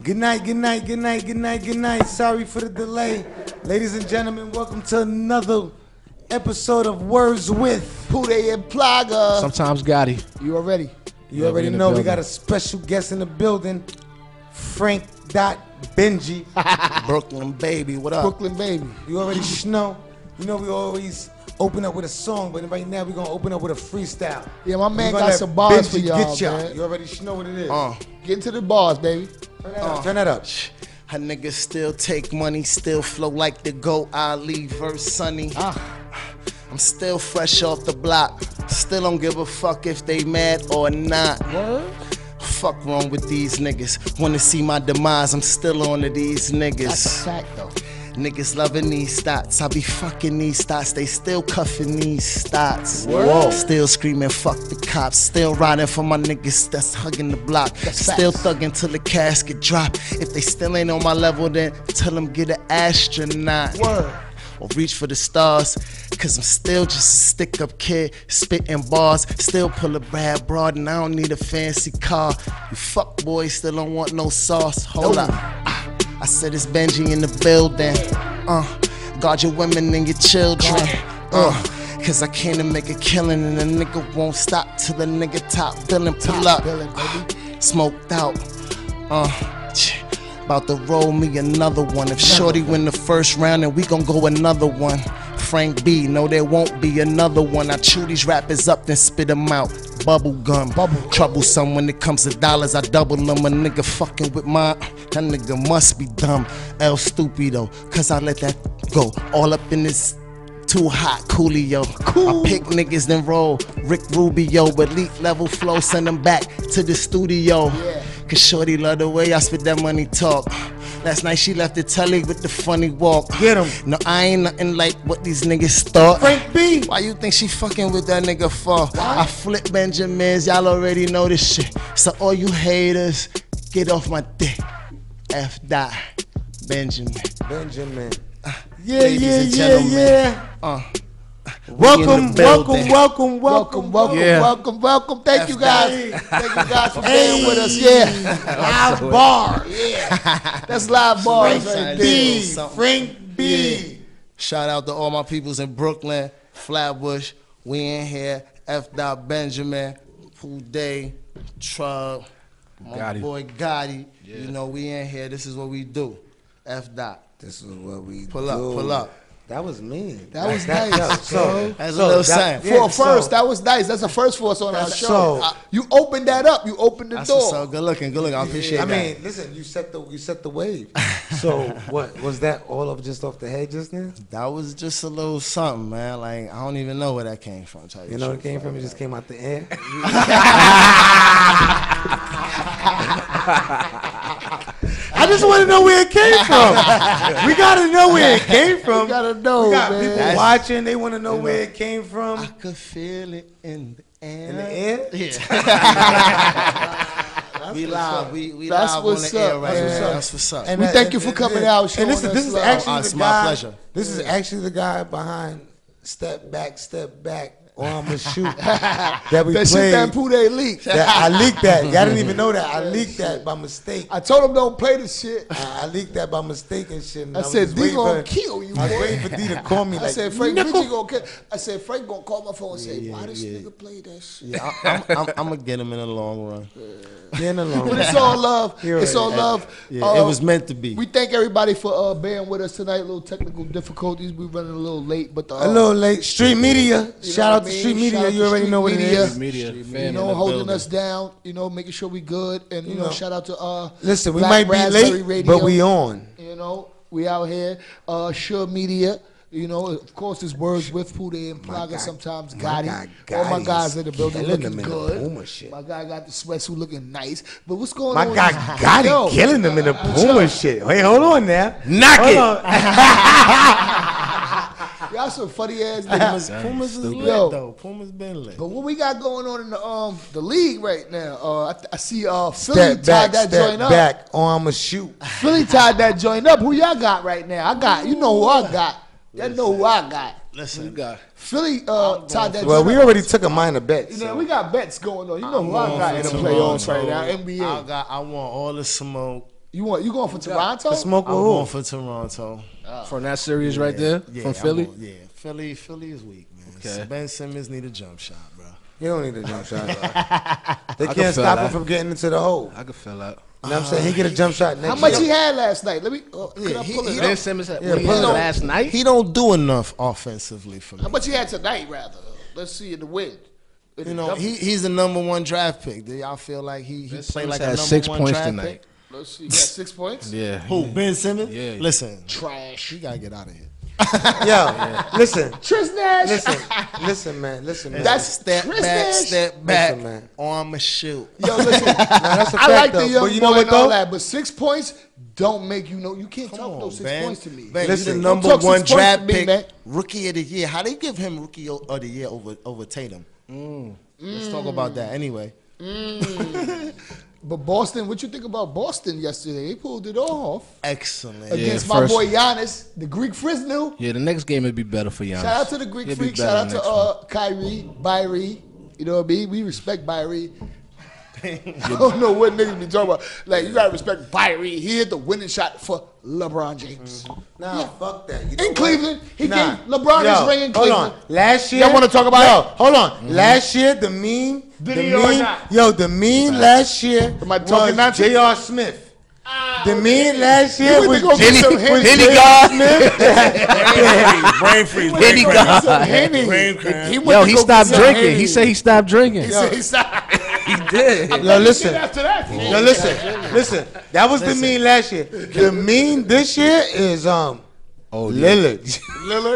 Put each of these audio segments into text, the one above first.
Good night, good night, good night, good night, good night. Sorry for the delay. Ladies and gentlemen, welcome to another episode of Words with Pooday and Plaga. Sometimes Gotti. You already? You already know we got a special guest in the building, Frank Benji. Brooklyn baby, what up? Brooklyn baby. You already know. You know we always open up with a song, but right now we're going to open up with a freestyle. Yeah, my man got some bars for y'all, man. You already know what it is. Get into the bars, baby. Turn that up. A nigga still take money, still flow like the GOAT, Ali verse Sunny. I'm still fresh off the block, still don't give a fuck if they mad or not. Word? Fuck wrong with these niggas, wanna see my demise, I'm still on to these niggas. That's a fact though. Niggas loving these stats, I be fucking these stats, they still cuffing these stats. Whoa. Still screaming fuck the cops, still riding for my niggas that's hugging the block. Still thugging till the casket drop. If they still ain't on my level, then tell them get an astronaut. Word. Or reach for the stars, cause I'm still just a stick-up kid, spitting bars, still pull a bad broad, and I don't need a fancy car. You fuck boys still don't want no sauce. Hold up. I said it's Benji in the building. Guard your women and your children. Cause I came to make a killing, and the nigga won't stop till the nigga top billing. Pull up. Smoked out. About to roll me another one. If Shorty win the first round, then we gon' go another one. Frank B, no there won't be another one. I chew these rappers up then spit them out. Bubble gum. Troublesome when it comes to dollars, I double them. A nigga fucking with mine, that nigga must be dumb. El Stupido, cause I let that go. All up in this too hot coolio. I pick niggas then roll. Rick Rubio, elite level flow, send them back to the studio. Cause Shorty love the way I spit that money talk. Last night she left the telly with the funny walk. Get him. No, I ain't nothing like what these niggas thought. Frank B. Why you think she fucking with that nigga for? I flip Benjamins, y'all already know this shit. So all you haters, get off my dick. F. Benjamin. Yeah. Welcome. Thank you guys. Thank you guys for being with us. Yeah. Live bar. Yeah. That's live bars right there. Frank B. Shout out to all my peoples in Brooklyn, Flatbush. We in here. F. Benjamin, Pooday, Trug, my boy Gotti. Yeah. You know we in here. This is what we do. F. This is what we do. Pull up. That was mean. That was nice. So that's a little sign. For a first, that was nice. That's a first for us on our show. You opened that up. You opened the door. So good looking. I appreciate that. I mean, listen, you set the wave. So what was that all of just off the head just now? That was just a little something, man. Like I don't even know where that came from. You know where it came from? It just came out the air. I just want to know where it came from. We gotta know where it came from. We gotta know, we got man. people watching. They want to know where it came from. I could feel it in the air. In the air? Yeah. We live. We That's live what's on the air up, right man. now. That's what's up. And we thank you for coming out. And this is actually it's the my guy. pleasure. This is actually the guy behind Step Back. Or I'm gonna shoot that we that played. shit that Pooday leaked. I leaked that. Y'all didn't even know that. I leaked that by mistake. I told him don't play the shit. I leaked that by mistake and shit. And I said D gonna kill you. I was waiting for D to call me. I said Frank gonna kill. I said Frank gonna call my phone and say, why this nigga play that shit? Yeah, I'm gonna get him in the long run. Yeah, in the long run. But it's all love. It's all love. Yeah, it was meant to be. We thank everybody for being with us tonight. A little technical difficulties. We running a little late, but a little late. Street Media. Shout out to Street Media. You already know what it is. You know, holding us down. You know, making sure we good. And you know, shout out to listen, we might be late, but we on. You know, we out here. Sure Media. You know, of course, there's Words with Pooday and Plaga. Sometimes Gotti. All my guys in the building looking good. My guy got the sweatsuit looking nice. But what's going on? My guy Gotti killing them in the Puma shit. Hey, hold on now. Knock it. Y'all some funny ass niggas. Puma's is lit though. Puma's been lit. But what we got going on in the league right now? I see Philly tied that joint up. Step back, or I'ma shoot. Philly tied that joint up. Who y'all got right now? I got. You know who I got. Y'all know who I got. Listen, got Philly tied that joint up. Well, we already took a minor bet. You know, we got bets going on. You know who I got in the playoffs right now. NBA. I want all the smoke. You going for Toronto? To smoke I'm with going who? for Toronto. From that series right there, from Philly. Philly is weak, man. Okay. Ben Simmons need a jump shot, bro. You don't need a jump shot. They can't stop him from getting into the hole. I could feel that. You know what I'm saying? He get a jump shot next How much year. he had last night? Let me. Could I pull it Ben up? Simmons had Yeah, pull it up. last night. He don't do enough offensively for me. How much he had tonight? Rather, let's see in the win. You know, he's the number one draft pick. Do y'all feel like he played like a had number 6 one points draft tonight. pick? Let's see. He got 6 points. Yeah. Who? Ben Simmons? Yeah. Listen, Trash. he gotta get out of here. Yo, listen. Tris Nash. Listen, man. That's Step Tris back, Nash. step back, Listen, man. arm and shoot. Yo, listen. That's a I fact, like though. the young But you know boy what, and all though? that, but 6 points don't make you know. You can't talk those 6 points to me. Ben, Listen, he's the don't number talk 6 one points to draft me, pick, man. rookie of the year. How they give him rookie of the year over Tatum? Let's talk about that anyway. But Boston, what you think about Boston yesterday? They pulled it off Excellent. against my first- boy Giannis, the Greek Frisnoo. Yeah, the next game would be better for Giannis. Shout out to the Greek He'll be Freak. better Shout out next to one. Kyrie, Byrie. You know what I mean? We respect Byrie. I don't know what niggas be talking about. Like, you gotta respect Byrie. He hit the winning shot for LeBron James. Nah, fuck that. You know In what? Cleveland, he Nah. gave LeBron Yo, his ring in hold Cleveland. on. Last year. Y'all wanna talk about yo, it? hold on. Last year, the meme. Did the he or meme. not? Yo, the meme last year Am I talking was nonsense? J.R. Smith. The meme last year You was went to go get some Henny. Henny J.R. God. Smith. Brain freeze. Henny Get God. some Henny. Brain cramp. He went Yo, to he go stopped get some drinking. Henny. He said he stopped drinking. He said he stopped. He did. Yo, listen. After that, Yo, listen. That was the meme last year. The meme this year is Lillard. Lillard.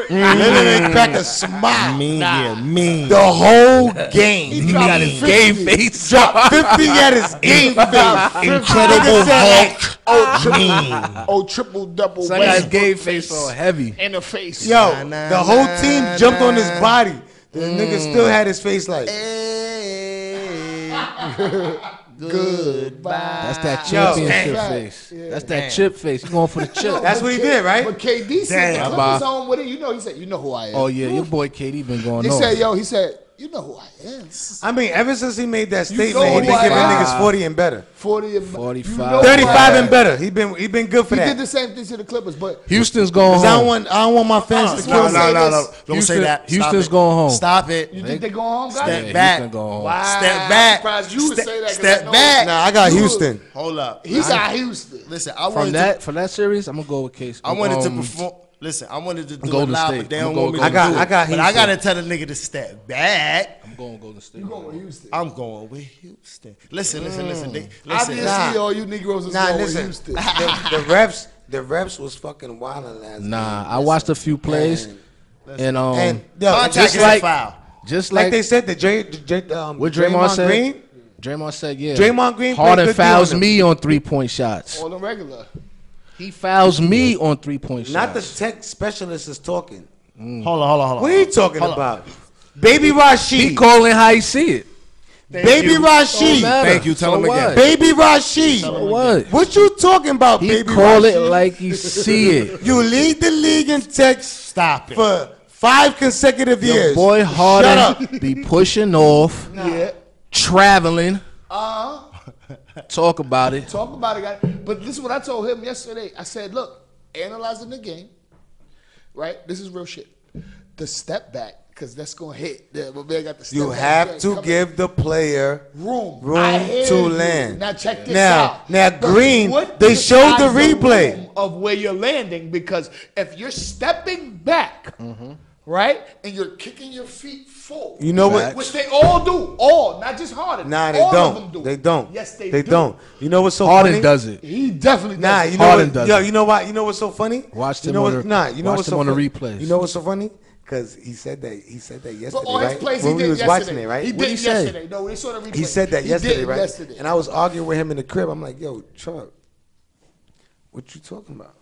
Lillard ain't crack a smile. Mean. The whole game. He got his Game face. Dropped 50 at his game face. Incredible Hulk. Oh, triple double. Some guy's Westbrook game face all heavy. in the face. Yo, the whole team jumped on his body. The nigga still had his face like. Goodbye. That's that Yo, championship damn. face. That's that chip face. He's going for the chip. That's what he did, right? But KD said the Damn. Clippers home with it. You know, he said, you know who I am. Oh yeah, your boy KD been going He on. said, yo, he said, you know who I am. I mean, ever since he made that statement, know he been who I giving am. niggas 40 and better. 40 and 45. You know who I 35 am. and better. He been good for He did that. the same thing to the Clippers, but Houston's going 'Cause home. I don't want my fans to kill me. No. Don't Houston- say that. Stop Houston's it. going home. Stop it. you think they go home, guys? Step Yeah, back. Houston going home. Wow. Step back. I'm surprised you would say that. 'cause Step I know back. Nah, I got you- Houston. Hold up. He got Houston. Listen, I wanted For that series, I'm gonna go with Case. I wanted to perform. Listen, I wanted to do it Golden live, State. but they I'm don't gonna want me go to Golden do it. I got But I Houston. gotta tell the nigga to step back. I'm going Golden State. You going with Houston? I'm going with Houston. Listen. Listen. Obviously, all you Negroes is Nah, going listen. with Houston. The refs was fucking wildin' last Nah, game. I watched a few plays, and And yo, Contact just is like a foul. just like like they said, what Draymond said. Green. Draymond said, yeah. Draymond Green played Harden good D fouls on him. me on 3-point shots. On the regular. He fouls me on 3-point shots. Not the tech specialist is talking. Hold on. What are you talking Hold on. about? Baby He Rashid. calling how he see it. Baby Don't Rashid. matter. Thank you. Tell him what? again. Baby Rashid. So what? What you talking about, He Baby call Rashid? it like he see it. You lead the league in techs Stop it. for 5 consecutive Your years. boy Shut Harden up. be pushing off, Yeah. traveling. Talk about it. Talk about it, guys. But this is what I told him yesterday. I said, look, analyzing the game, right? This is real shit. The step back, because that's going to hit. My man got the step You back. have to Come give the player room room hear to you. land. Now check this Now- out. now But Green, what they showed the decides replay. room of where you're landing, because if you're stepping back, right, and you're kicking your feet forward, You know what? which they all do, all, not just Harden. Nah, they all don't. Of them do. They don't. Yes, they They do. don't. You know what's so Harden funny? does it. He definitely does. Nah, it. you know Harden what? does Yo, it. you know what? You know what's so funny? Watched you him know on what? the- Nah, you know watched what's him so on the funny? replays. You know what's so funny? Because he said that yesterday, But all his right? plays When he we did was yesterday. watching it, right? He What'd did he say? yesterday. No, they saw the replay. He said that He yesterday, did right? Yesterday. And I was arguing with him in the crib. I'm like, yo, Chuck, what you talking about?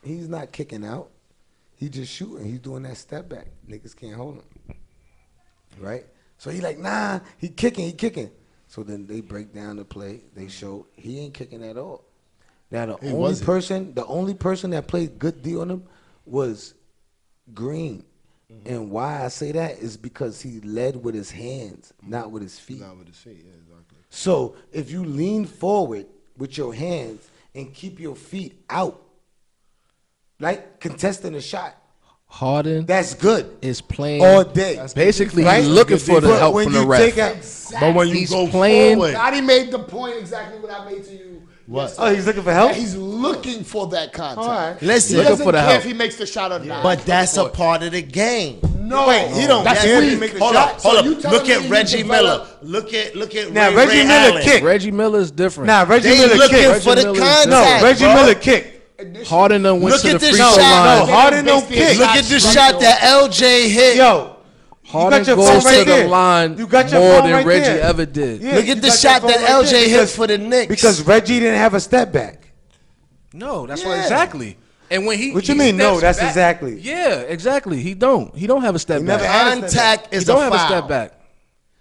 He's not kicking out. He just shooting. He's doing that step back. Niggas can't hold him. Right? So he like, nah, he kicking. So then they break down the play. They show he ain't kicking at all. Now the only person that played good D on him was Green. And why I say that is because he led with his hands, not with his feet. Not with his feet, yeah, exactly. So if you lean forward with your hands and keep your feet out, like contesting a shot. Harden That's good. is playing all day. Basically, right? he's looking for the help from the ref. But when you he's go playing, forward, Gotti made the point exactly what I made to you. What? Oh, he's looking for help? He's looking for that contact. All right. Listen, He doesn't for the care help. if he makes the shot or not. but that's a part of the game. No, Wait, he don't That's care if he weak. make the hold shot. up, hold So up. you telling Look me at he Reggie Miller. developed- Look at Now, Ray Reggie Miller Allen. kicked. Reggie Miller's different. Nah, Reggie They Miller looking kicked. for the Reggie Miller's contact. No, Reggie bro. Miller kicked. Harden done went Look to at the this free throw shot. line. No, Harden don't kick. Look at the shot that LJ hit. Yo, Harden you got your goes phone to right the there. line You got your more phone than right Reggie there. ever did. Yeah, Look you at the got shot your phone that right LJ there hit because- for the Knicks. Because Reggie didn't have a step back. No, that's Yeah. what exactly. And when he What you he mean, no, steps that's back- exactly. Yeah, exactly. He don't have a step He back. never had a step Contact He is don't a have foul. a step back.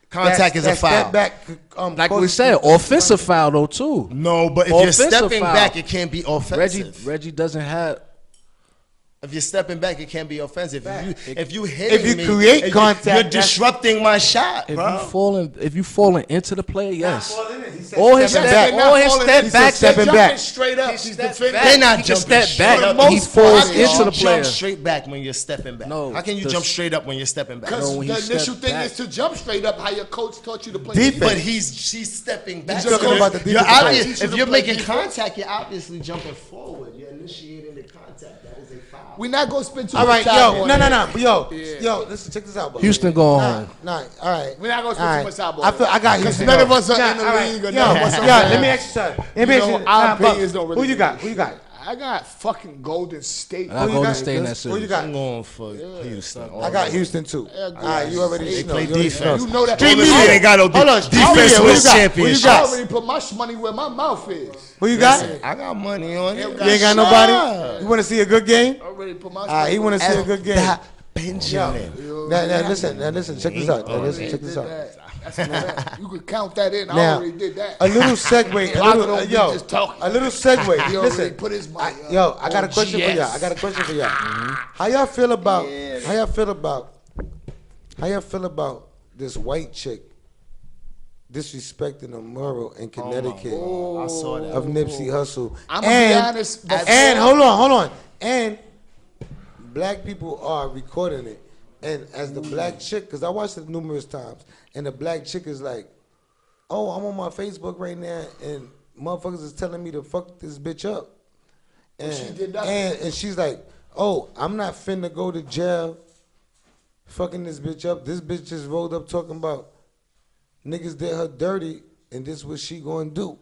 Contact is a That foul. step back, Like we causes- said, offensive foul though too. No, but if you're Offensive stepping foul. back, It can't be offensive. Reggie doesn't have. If you're stepping back, it can't be offensive. If you hit If you me, create if contact, you're that's- disrupting my shot, If bro. you falling into the play, yes. He said All his stepping step, back. all his He step said back, stepping Jumping back. straight up. He's He's step defending. back. They're not He can jumping step back. straight up. He Most falls How can into you the player. jump straight back when you're stepping back? No, How can you the- jump straight up when you're stepping back? Because No, when the he initial stepped thing back. is to jump straight up. How your coach taught you to play. Defense. But she's stepping back. He's talking about the You're defensive play. obvious, if you're making contact, you're obviously jumping forward. You're initiating the contact. That is a foul. We're not gonna spend too All much right, time yo, on no, that. yo, listen, check this out, bro. Houston going home. Nah, all right. We're not gonna spend All too right. much time on I feel it. I got 'Cause Houston. none of us are Nah, in the all right. league or Yo, none of us are yo, bad. let me ask you something. Let me You ask know, you- our nah, opinions Buck, don't really Who you mean got? Who you got? I got fucking Golden State. I got Who you Golden got? State in that Who you series. got? I'm going for Houston. I got Houston too. Yeah, All right, you already They know. play You already defense. You know that. Street Golden media. State ain't got no Hold on, Street defense media. Who wins you got? championships. Who you I got? already put my money where my mouth is. Who you got? I got money on it. You ain't got nobody? You want to see a good game? I already put my All right, he want to see a good game. Benjamin. Now listen, check this out. Now listen, check this out. You could count that in. I Now, already did that. a little segue, Plaga don't be yo, just talking. a little segue. He already Listen, put his money yo, I got a on question for GS. y'all. I got a question for y'all. How y'all feel about? How y'all feel about? How y'all feel about this white chick disrespecting a mural in Connecticut I saw that. of Nipsey Hussle? I'm gonna be honest. And hold on. And black people are recording it. And as the black chick, because I watched it numerous times, and the black chick is like, oh, I'm on my Facebook right now, and motherfuckers is telling me to fuck this bitch up. And she did nothing. and she's like, oh, I'm not finna go to jail fucking this bitch up. This bitch just rolled up talking about niggas did her dirty, and this what she gonna do.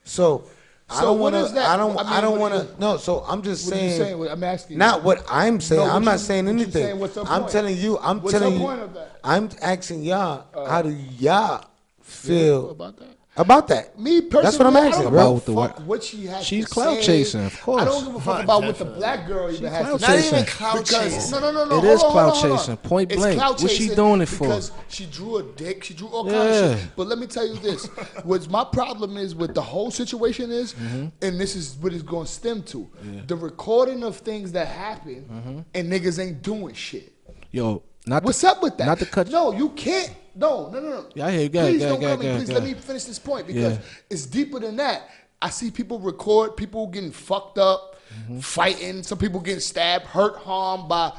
So I So don't what want is to. that? I don't I mean, want what to. No. So I'm just What are you saying. saying? I'm asking you. Not what I'm saying. No, I'm what not you- saying what you anything. saying? What's her I'm point? telling you. I'm What's telling her you. point of that? I'm asking y'all. How do y'all feel about that? about that? Me personally, That's what I'm I asking, don't bro. give a fuck what she has She's to clout say. chasing, of course. I don't give a fuck about what the black girl even has to clout say. Not chasing. even clout Because chasing. no. It hold is on, clout hold on. chasing, point It's blank. clout What's she chasing doing it for? Because she drew a dick, she drew all kinds of Yeah. shit. But let me tell you this: what my problem is with the whole situation is, and this is what it's going to stem to: the recording of things that happen, and niggas ain't doing shit. Yo, not What's to, up with that? Not to cut. No, you can't. No. Yeah, I hear you. Go ahead, Please go don't ahead, cut me. go ahead, Please go let me ahead. finish this point because Yeah. it's deeper than that. I see people record people getting fucked up, fighting. Some people getting stabbed, hurt, harmed by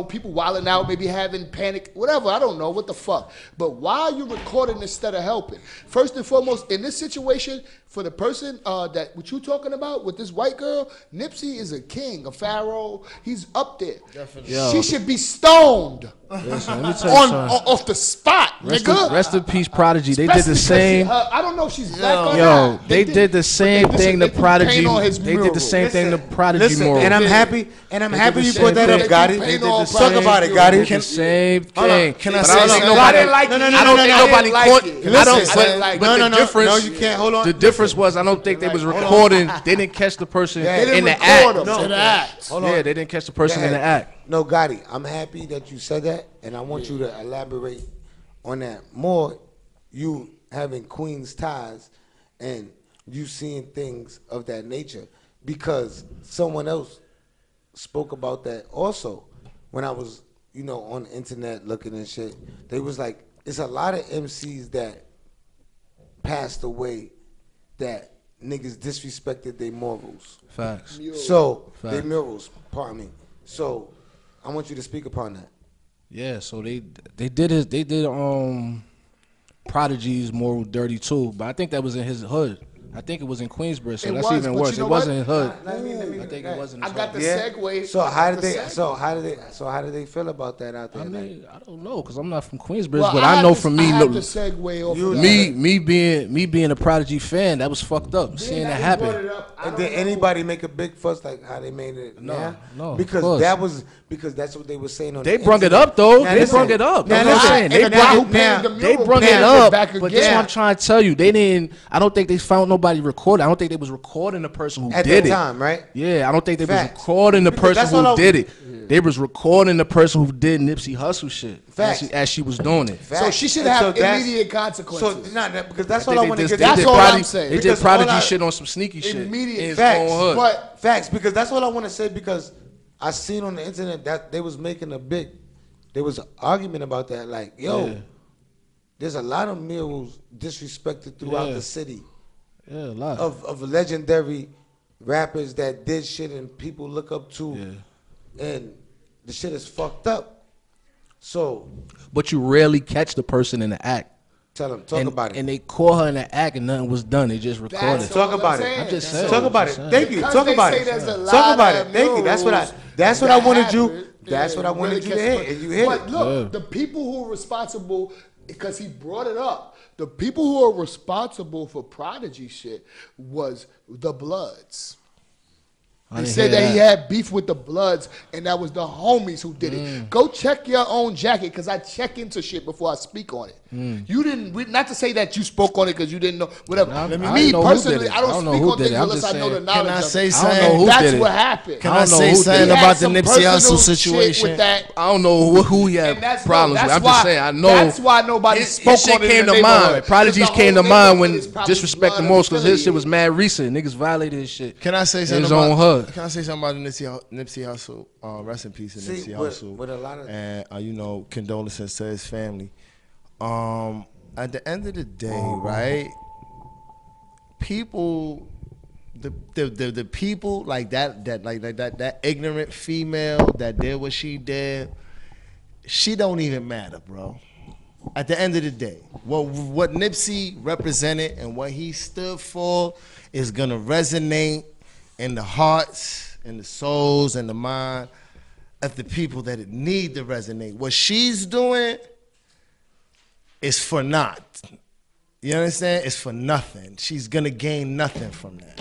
people wilding out, maybe having panic, whatever. I don't know what the fuck. But why are you recording instead of helping? First and foremost, in this situation, for the person that what you talking about with this white girl, Nipsey is a king, a pharaoh. He's up there. Yo. She should be stoned Listen, let me tell you something. off the spot, nigga. Rest in peace, Prodigy. They did the Especially same. because I don't know if she's black or Yo, not. they did the same but thing they to put Prodigy. paint on his They did mural. the same thing to Prodigy Listen, mural. and I'm They happy. And I'm happy the you same brought that thing. up, Gotti. They did the Talk same about it, thing. Gotti. the same Hold on, thing. can I But say I don't think something? nobody. I didn't like it. I don't think nobody like caught. it. I don't. Listen, But no, the difference. no, you can't. Hold on. The difference was I don't think they was recording. They didn't catch the person They They in didn't the record act. him in the act. Hold on. Yeah, they didn't catch the person Go in the ahead. act. No, Gotti, I'm happy that you said that, and I want you to elaborate on that more. You having Queens ties, and you seeing things of that nature, because someone else spoke about that also when I was, on the internet looking and shit. They was like, it's a lot of MCs that passed away that niggas disrespected their morals. Facts. So Facts. their morals. Pardon me. So I want you to speak upon that. Yeah, so they did Prodigy's Moral Dirty too, but I think that was in his hood. I think it was in Queensbridge, so that's even worse. It wasn't in hood. I think it wasn't. I got the Yeah. segue. So how did they feel about that out there? I Like, mean, I don't know because I'm not from Queensbridge, Well, but I know had from to- me, I had to segue off of that. me being a Prodigy fan, that was fucked up. Seeing that happen. and did anybody make a big fuss like how they made it? No, yeah? no, of because course. that's what they were saying on. They the brung it internet. up though. Now They listen. brung it up. Now That's what I'm saying. listen. They brung it up, but that's again. what I'm trying to tell you. They didn't. I don't think they found nobody recording. I don't think they was recording the person who At did that it. time, right? Yeah, I don't think they was Facts. recording the Because person that's all who I- did it. They was recording the person who did Nipsey Hussle shit Facts. as she was doing it. So she should And so have that's- immediate So consequences. because that's I all I think want to get. That's did all Prodigy- I'm saying. They did Because Prodigy all I- shit on some sneaky shit Immediate in his facts. own hood. But Facts, because that's what I want to say. Because I seen on the internet that they was making there was an argument about that. Like, yo, Yeah. there's a lot of murals disrespected throughout Yeah. the city Yeah, a lot. of legendary rappers that did shit and people look up to, and the shit is fucked up. So But you rarely catch the person in the act. tell them, talk about it. And they caught her in the act and nothing was done. They just recorded. That's Talk all about I'm it. saying. I'm just saying. Talk about it. Thank you. Because Talk they about say it. there's a lot Talk about of it. Thank you. That's what murals I that wanted you. happen, That's what I wanted really you to gets hit, and you hit But it. look, the people who are responsible, because he brought it up, the people who are responsible for Prodigy shit was the Bloods. I He didn't said hear that he had beef with the Bloods, and that was the homies who did it. Go check your own jacket, because I check into shit before I speak on it. You didn't, not to say that you spoke on it because you didn't know, whatever. I Me didn't know who personally, did it. I don't know speak who on did things it. I'm unless just I know the saying. knowledge Can I of say it. something? I don't know who That's did it. what happened. Can I I don't know say who did something it. He had about the some Nipsey Hussle personal shit situation? with that. I don't know who he had And that's problems with. that's I'm why, just saying. I know. That's why nobody spoke his shit on it came in the to mind. neighborhood. Prodigy's The came to whole mind when neighborhood is probably disrespect the blood most because his shit affiliated. was mad recent. Niggas violated his shit. Can I say in something his about own hood? Can I say something about Nipsey Hussle? Rest in peace to See, Nipsey with- Hussle. with a lot of- and condolences to his family. At the end of the day, right? People, the people like that ignorant female that did what she did, she don't even matter, bro. At the end of the day, what Nipsey represented and what he stood for is gonna resonate in the hearts, and the souls, and the mind of the people that it need to resonate. What she's doing is for naught. You understand? It's for nothing. She's gonna gain nothing from that.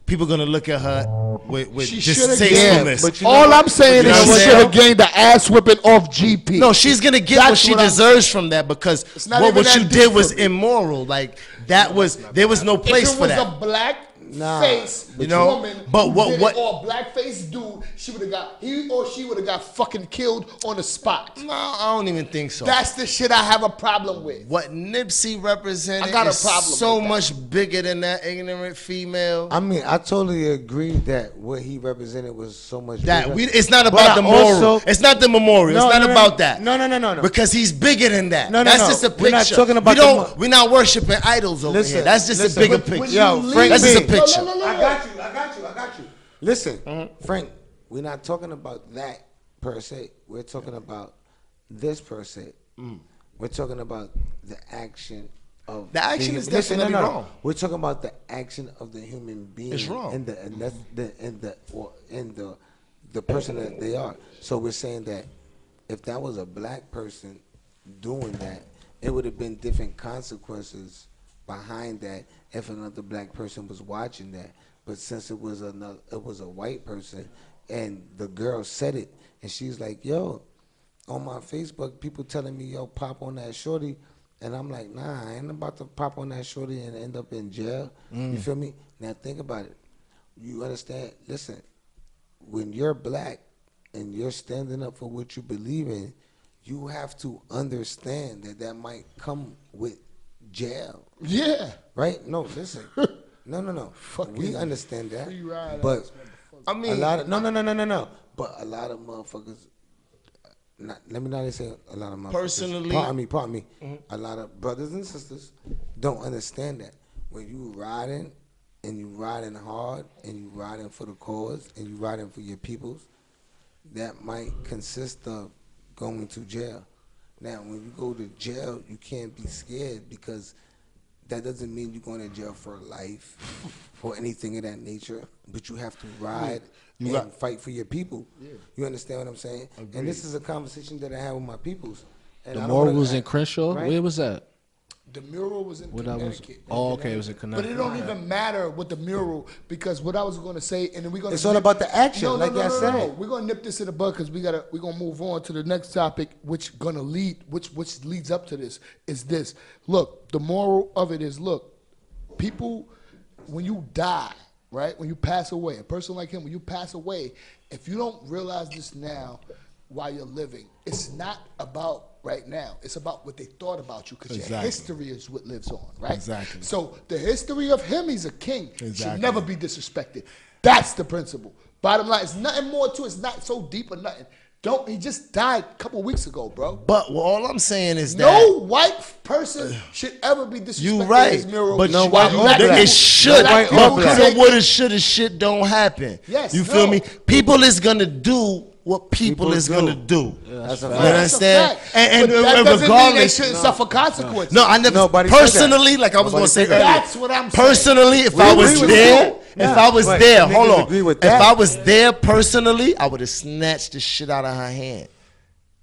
People gonna look at her with She shoulda distastefulness. But you know All what? I'm saying You know is what she I'm should have saying? gained the ass whipping off GP. No, she's gonna get That's what she what I'm deserves from that because not what even that you deep did was for me. immoral. Like there was no place if it for was that. a black Nah, face you know, woman, but who what- did what- it, or a black face dude, he or she would have got fucking killed on the spot. No, I don't even think so. That's the shit I have a problem with. What Nipsey represented I got a is problem so with that. much bigger than that ignorant female. I mean, I totally agree that what he represented was so much That bigger. it's not But about I the moral. also- It's not the memorial. No, it's not no, no, about that. No. Because he's bigger than that. No, That's no. just a picture. We're not talking about the We're not worshiping idols over Listen, here. That's just listen, a bigger but picture. when Yo, you Frank that's just a B. picture. No. I got you. Listen, Frank, we're not talking about that per se. We're talking about this per se. We're talking about the action of The action is listen, definitely wrong. We're talking about the action of the human being. It's wrong. And the person that they are. So we're saying that if that was a black person doing that, it would have been different consequences behind that if another black person was watching that. But since it was a white person, and the girl said it, and she's like, "Yo, on my Facebook, people telling me, yo, pop on that shorty," and I'm like, "Nah, I ain't about to pop on that shorty and end up in jail." You feel me? Now think about it. You understand? Listen, when you're black and you're standing up for what you believe in, you have to understand that might come with jail. Yeah. Right? No, listen. No. We understand that. free ride But ass I mean, a lot of no. But a lot of motherfuckers. Let me not even say a lot of motherfuckers. Personally- pardon me. A lot of brothers and sisters don't understand that. when you riding and you riding hard and you riding for the cause and you riding for your peoples, that might consist of going to jail. Now, when you go to jail, you can't be scared because that doesn't mean you're going to jail for life or anything of that nature, but you have to ride and fight for your people. Yeah. You understand what I'm saying? Agreed. And this is a conversation that I have with my peoples. And the mural was in Crenshaw? Right? Where was that? The mural was in Connecticut. Okay, it was in Connecticut. But it don't even matter with the mural because what I was going to say, and then we're going to... It's all about the action, I said. No. We're going to nip this in the bud because we're going to move on to the next topic, which leads up to this, is this. Look, the moral of it is, look, people, when you die, right, when you pass away, a person like him, when you pass away, if you don't realize this now while you're living, it's not about right now. It's about what they thought about you because your history is what lives on, right? Exactly. So the history of him, he's a king, should never be disrespected. That's the principle. Bottom line, it's nothing more to it. It's not so deep or nothing. He just died a couple weeks ago, bro. But all I'm saying is that no white person should ever be disrespected. You right, his mural, but no white it should. Coulda, woulda, shoulda, shit don't happen. Yes, you feel me? People is gonna do what people is gonna do. Yeah, that's you understand? And that doesn't regardless, mean they shouldn't suffer consequences. No, I never personally, like I was gonna say earlier. That's what I'm saying. Personally, if I was there, hold on. If I was there personally, I would have snatched the shit out of her hand.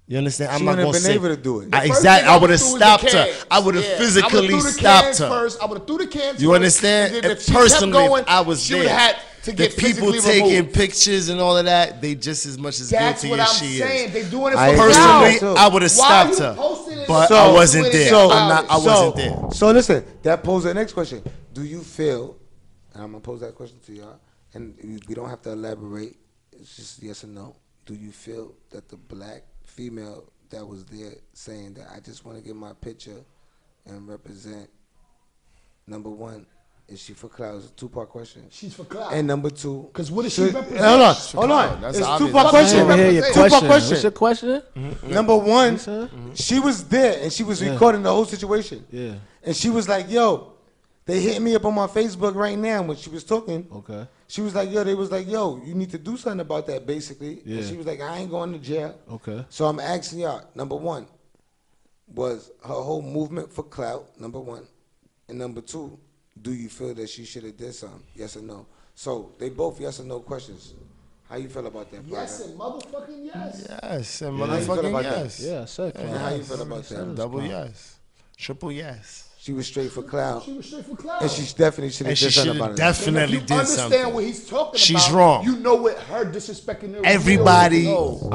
You understand? I'm not gonna say able to do it. Exactly. I would have stopped her. I would have physically stopped her. First. I would have threw the cans. You understand? If personally, I was there. To the people taking pictures and all of that, they just as much as guilty as she is. That's what I'm saying. They doing it for personally, I would have stopped her, but I wasn't there. I wasn't there. So listen, that poses the next question. Do you feel? And I'm gonna pose that question to y'all, and we don't have to elaborate. It's just yes or no. Do you feel that the black female that was there saying that I just want to get my picture and represent, number one, is she for clout? It's a two-part question. She's for clout. And number two, because what does she represent? Hold on. It's a two-part question. Two-part question. What's your question? Number one, she was there and she was recording the whole situation. Yeah. And she was like, "Yo, they hit me up on my Facebook right now." When she was talking, okay. She was like, "Yo," they was like, "Yo, you need to do something about that." Basically, yeah. And she was like, "I ain't going to jail." Okay. So I'm asking y'all. Number one, was her whole movement for clout? Number one, and number two, do you feel that she should have did something? Yes or no? So they both yes or no questions. How you feel about that? Yes and motherfucking yes. Yes and motherfucking yes. That? Yeah, second. And how you feel about that? Double yes. Triple yes. She was straight for clout. She was straight for clout. And she definitely should have did something about it. Definitely did something. You understand what he's talking about. She's wrong. You know what her disrespecting her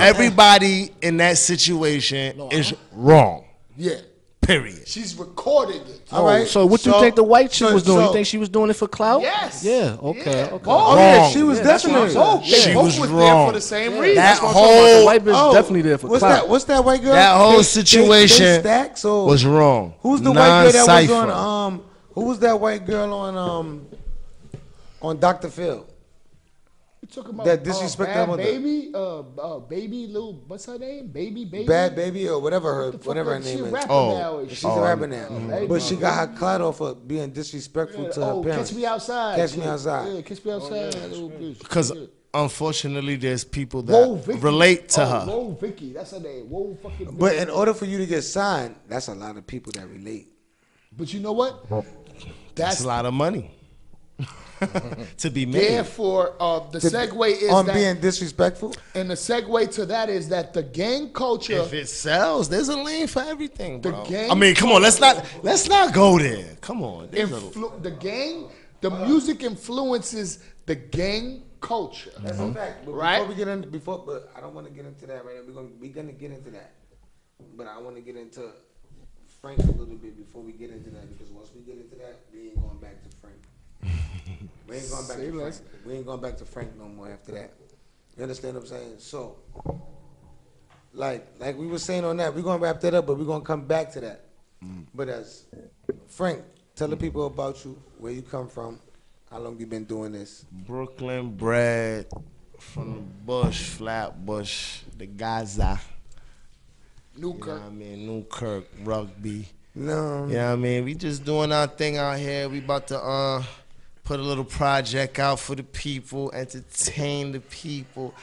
everybody in that situation is wrong. Yeah. Period. She's recording it. All right. So what you think the white chick was doing? You think she was doing it for clout? Yes. Yeah. Okay. Yeah. Okay. Oh yeah, she was definitely. She was wrong there for the same reason. That whole the white bitch definitely there for clout. What's that white girl? That whole situation was wrong. Who's the white girl that was on? Who was that white girl on Dr. Phil? You talking about that disrespect Bad Baby, baby little, what's her name? Baby. Bad Baby or whatever her name is. She's a rapper now. But she got her clout off for being disrespectful to her parents. Catch Me Outside. Catch Me Outside. Yeah, Catch Me Outside. Because unfortunately, there's people that relate to her. Whoa, Vicky, that's her name. Whoa, fucking Vicky. But in order for you to get signed, that's a lot of people that relate. But you know what? That's a lot of money. To be made. Therefore, the segue is on being disrespectful. And the segue to that is that the gang culture. If it sells, there's a lane for everything, bro. The gang. I mean, come on, let's not go there. Come on, the music influences the gang culture. That's a fact. But right? But I don't want to get into that right now. We're gonna get into that. But I want to get into Frank a little bit before we get into that, because once we get into that, we ain't going back to Frank. We ain't going back to Frank. We ain't going back to Frank no more after that. You understand what I'm saying? So, like we were saying on that, we're gonna wrap that up, but we're gonna come back to that. But as Frank, tell the people about you, where you come from, how long you been doing this. Brooklyn bred, from the Bush, Flatbush, the Gaza. Newkirk. You know what I mean? Newkirk, Rugby. No. You know what I mean? We just doing our thing out here. We about to put a little project out for the people, entertain the people.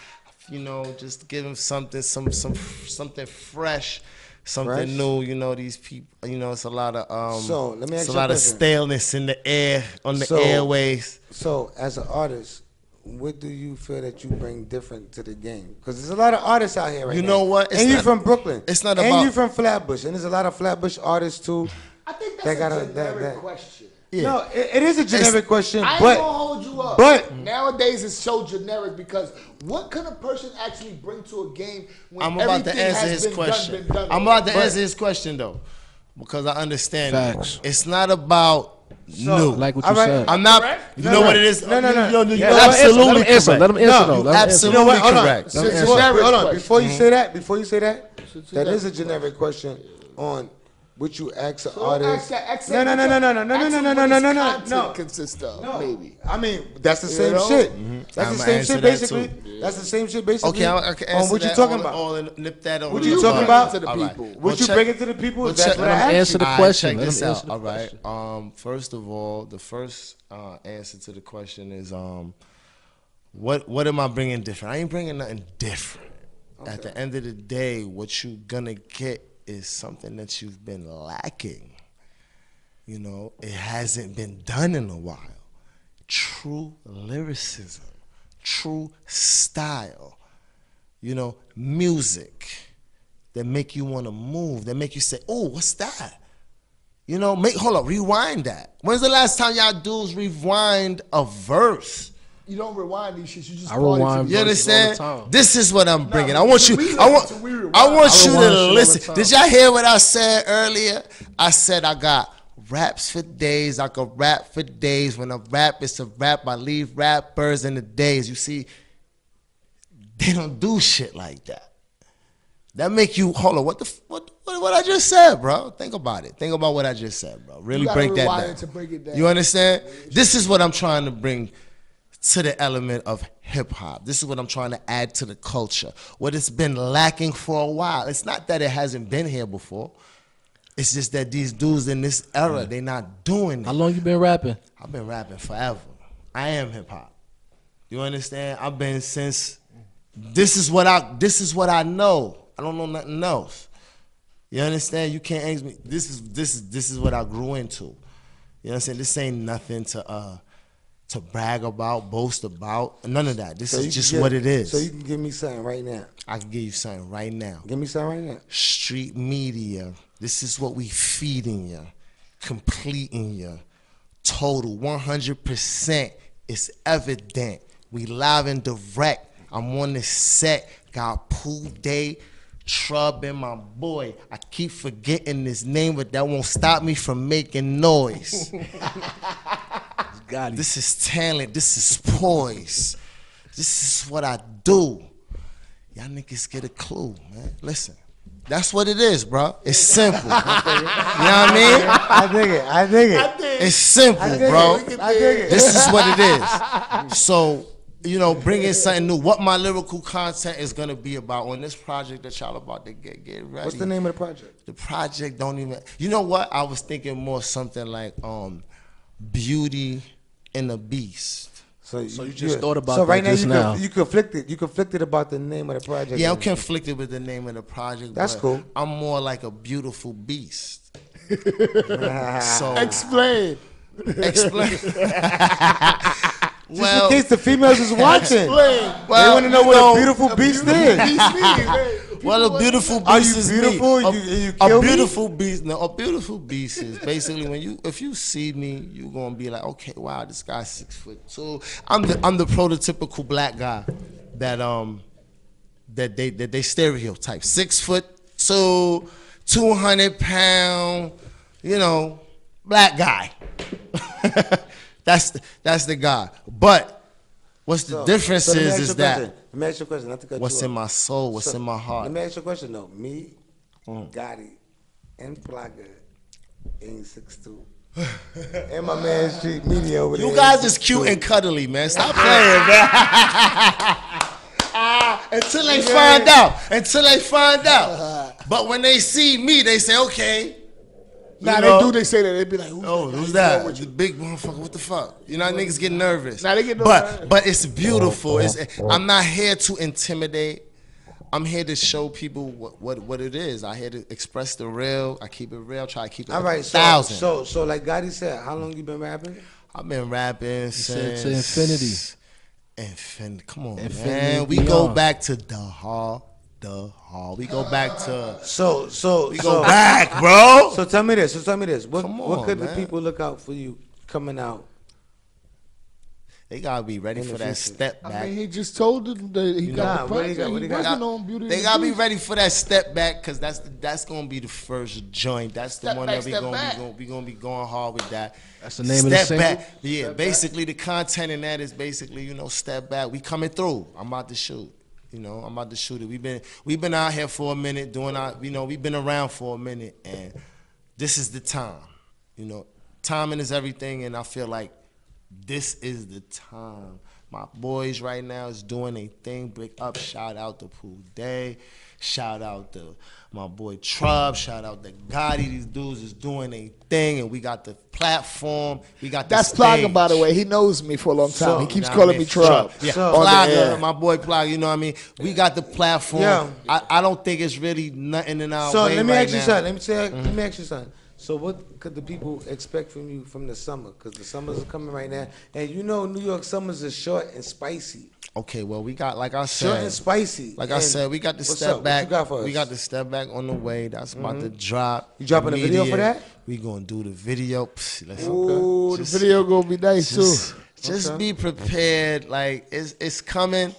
You know, just give them something, something fresh, something new. You know, these people. You know, it's a lot of so let me ask it's you a lot of staleness in the air, on the airways. So, as an artist, what do you feel that you bring different to the game? Because there's a lot of artists out here right now. You know what? And you're from Brooklyn. It's not and about. And you're from Flatbush, and there's a lot of Flatbush artists too. I think that's a generic question. Yeah. No, it is a generic question. I ain't but, gonna hold you up. But nowadays it's so generic because what can a person actually bring to a game when I'm about to answer his question. I'm about to answer his question though, because I understand. Facts. It's not about new. Like what you said. I'm not. You know what it is? No. You're absolutely correct. Let him answer though. Absolutely correct. Hold on. Before you say that, that is a generic question on. What you ask an artist? No. Consist of maybe. I mean, that's the same shit. That's the same shit basically. That's the same shit basically. Okay, I can answer on what you talking about. Nip that over. What you talking about to the people? What you bringing to the people? That's what I asked. Answer the question. Check this out. All right. First of all, the first answer to the question is what am I bringing different? I ain't bringing nothing different. Okay. At the end of the day, what you gonna get is something that you've been lacking. You know, it hasn't been done in a while. True lyricism, true style, you know, music that make you want to move, that make you say, oh, what's that? You know, hold up, rewind that. When's the last time y'all dudes rewind a verse? You don't rewind these shit. You just rewind. You understand? This is what I'm bringing. I want you to listen. Did y'all hear what I said earlier? I said I got raps for days. I could rap for days. When I rap, it's a rap. I leave rappers in the days. You see, they don't do shit like that. That make you hold on. What I just said, bro? Think about it. Think about what I just said, bro. Really break that down. To break it down. You understand? This is what I'm trying to bring to the element of hip hop. This is what I'm trying to add to the culture. What it's been lacking for a while. It's not that it hasn't been here before. It's just that these dudes in this era, they not doing it. How long you been rapping? I've been rapping forever. I am hip hop. You understand? I've been since. This is what I know. I don't know nothing else. You understand? You can't ask me. This is what I grew into. You know what I'm saying? This ain't nothing to brag about, boast about, none of that. This is just what it is. So you can give me something right now. I can give you something right now. Give me something right now. Street media. This is what we feeding you, completing you, total 100%. It's evident. We live and direct. I'm on the set. Got Pooday, Trub, and my boy. I keep forgetting his name, but that won't stop me from making noise. This is talent. This is poise. This is what I do. Y'all niggas get a clue, man. Listen, that's what it is, bro. It's simple. You know what I mean? I dig it. It's simple, bro. I dig it. This is what it is. So, you know, bring in something new. What my lyrical content is gonna be about on this project that y'all about to get ready. What's the name of the project? The project don't even. You know what? I was thinking more something like Beauty and the Beast. So you just thought about that right just now. You conflicted. You conflicted about the name of the project. Yeah, I'm conflicted with the name of the project. That's cool. I'm more like a beautiful beast. So explain. Well, just in case the females is watching, well, they want to know what a beautiful beast is. Well, a beautiful beast Are you is beautiful? me. A beautiful beast. No, a beautiful beast is basically if you see me, you're gonna be like, okay, wow, this guy's 6'2". I'm the prototypical black guy that they stereotype. 6'2", 200 pound, you know, black guy. That's the guy. But what's the difference is that. Let me ask you a question. Not to cut what's you in my soul? What's in my heart? Let me ask you a question though. Me, Gotti, and Plaga ain't 6'2". And my man Street Media over there. You guys is cute and cuddly, man. Stop playing, man. Until they find out. But when they see me, they say, okay, Nah, they do. They say that. They be like, who's that? The big motherfucker. What the fuck? You know, niggas get nervous. Nah, they get nervous. But it's beautiful. I'm not here to intimidate. I'm here to show people what it is. I'm here to express the real. I keep it real. Try to keep it. All right. 1,000. So like Gotti said, how long you been rapping? I've been rapping since to infinity. Infinity. Come on, Infinity man. We go back to the hall. We go back to. We go back, bro. So tell me this. What could man. the people look out for you coming out? They gotta be ready for that step back. I mean, he just told them that he got the project. What he He got? working on Beauty. They gotta be ready for that step back, cause that's gonna be the first joint. That's the Step one back, that we gonna be going hard with that. That's the name of the Step single? back. Yeah, basically the content in that is basically, step back. We coming through. I'm about to shoot. I'm about to shoot it. We've been out here for a minute doing our, we've been around for a minute, and this is the time. Timing is everything, and I feel like this is the time. My boys right now is doing a thing. Big up, shout out to Pooday, shout out to my boy Trub, shout out to Gotti. These dudes is doing a thing, and we got the platform. We got the That's stage. Plaga, by the way. He knows me for a long time. So, he keeps calling me Trub. Yeah, So- Plaga, my boy Plaga. You know what I mean? We got the platform. Yeah. I don't think it's really nothing in our So way let me right ask you now. something. Let me ask you something. So what could the people expect from you from the summer? Because the summers are coming right now, and New York summers are short and spicy. Okay, well, we got, like I said, Short and spicy. Like I said, we got the what's step up? back. What you got for us? We got the step back on the way. That's about to drop. You dropping a video for immediate. that? We gonna do the video. Let's Ooh, the video gonna be nice too. Just be prepared. Like it's coming,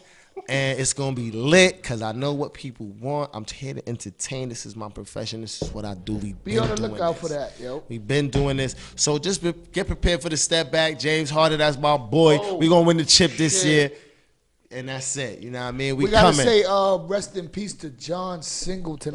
and it's gonna be lit. Cause I know what people want. I'm here to entertain. This is my profession. This is what I do. Be on the lookout for that, yo. We've been doing this. So just get prepared for the step back. James Harder, that's my boy. We gonna win the chip this year. And that's it. You know what I mean? We gotta coming. say rest in peace to John Singleton.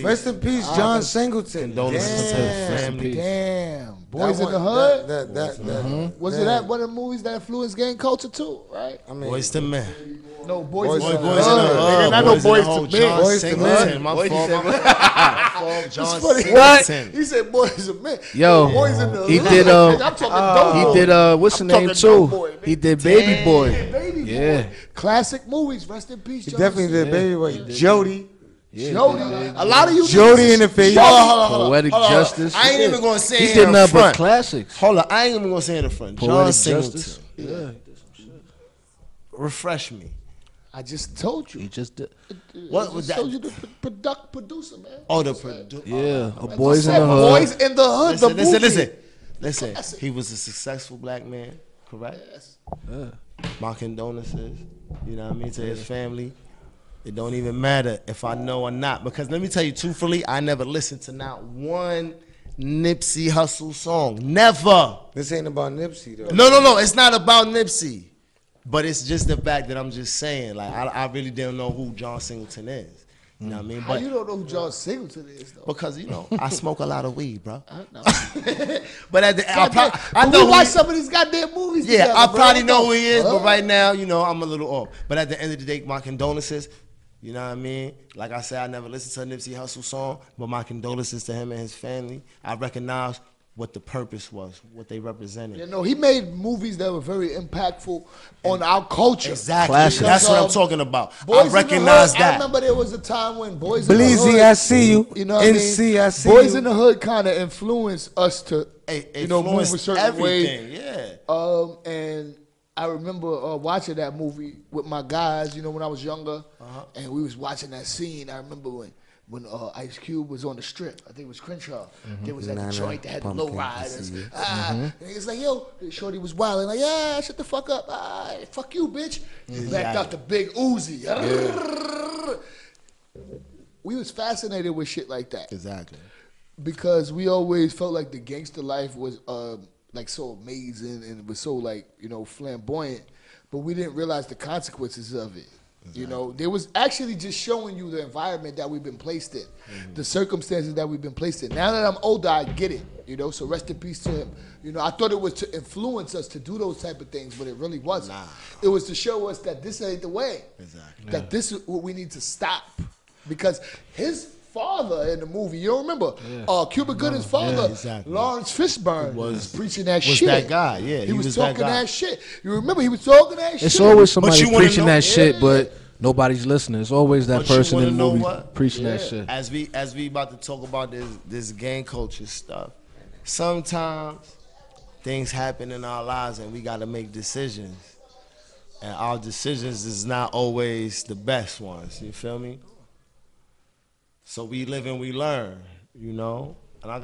Rest in peace, John Singleton. Condolences to the family. Damn. Boys in the Hood. Was it that one of the movies that influenced gang culture too, right? I mean, Boys to Men. No, Boys in the Boys Hood. in the Hood. Not no Boys in the to Hood. Men. John Boys to Singleton. Men. My Boys fault. to John Funny. Singleton. He said Boys to Men. Yo, Boys in the he Hood. did, I'm talking dope He boy. did what's the I'm name talking too? Dope Boy, He did Baby Boy. Baby Yeah. Boy. Classic movies. Rest in peace, he John definitely did, baby boy. Jody. Jody. A lot of you Jody in the face. Poetic Justice. I ain't even gonna say He it did in nothing but front. classics. Hold on, I ain't even gonna say it in front. John Poetic Singleton. Justice. Yeah. Refresh me. I just told He you. just did. What was I that? told you the producer, man. Oh, the producer. Yeah. I Boys in said the Hood. Boys in the Hood. The movie. Listen. Classic. He was a successful black man, correct? Yes. My condolences, you know what I mean, to his family. It don't even matter if I know or not, because let me tell you truthfully, I never listened to not one Nipsey Hussle song. Never. This ain't about Nipsey though. No. It's not about Nipsey. But it's just the fact that I'm just saying, like, I really didn't know who John Singleton is. You know what I mean? How But you don't know who John Singleton is, though? because, I smoke a lot of weed, bro. I know. But at the, I we know who watch he- some of these goddamn movies. Yeah, together, I bro. probably know who he is, but Huh? right now, I'm a little off. But at the end of the day, my condolences. You know what I mean? Like I said, I never listened to a Nipsey Hussle song, but my condolences to him and his family. I recognize what the purpose was, what they represented. You know, he made movies that were very impactful on our culture. Exactly. Classic. That's what I'm Because, talking about. Boys I in the recognize Hood, I that. remember there was a time when Boys in the Bleezy, Hood. I see you. You know what I mean? NC, I see Boys you. in the Hood kind of influenced us to, move a certain everything. way. Yeah. And I remember watching that movie with my guys, when I was younger, and we was watching that scene. I remember when Ice Cube was on the strip. I think it was Crenshaw. There was that Nana, joint that had the low pumpkin, I riders. see you. And it's like, yo, Shorty was wilding, like, yeah, shut the fuck up. Fuck you, bitch. He backed out the big Uzi. We was fascinated with shit like that. Exactly. Because we always felt like the gangster life was like so amazing and it was so like, flamboyant, but we didn't realize the consequences of it. Exactly. There was actually just showing you the environment that we've been placed in, the circumstances that we've been placed in. Now that I'm older, I get it, so rest in peace to him. I thought it was to influence us to do those type of things, but it really wasn't. Nah. It was to show us that this ain't the way. Exactly. That this is what we need to stop. Because his father in the movie. You don't remember? Cuba Gooding's father, Lawrence Fishburne, was preaching that shit. Was that guy? Yeah, he was talking that shit. You remember he was talking that shit. It's always somebody preaching that shit, but nobody's listening. It's always that person in the movie preaching that shit. As we about to talk about this gang culture stuff, sometimes things happen in our lives and we got to make decisions. And our decisions is not always the best ones. You feel me? So we live and we learn, you know. And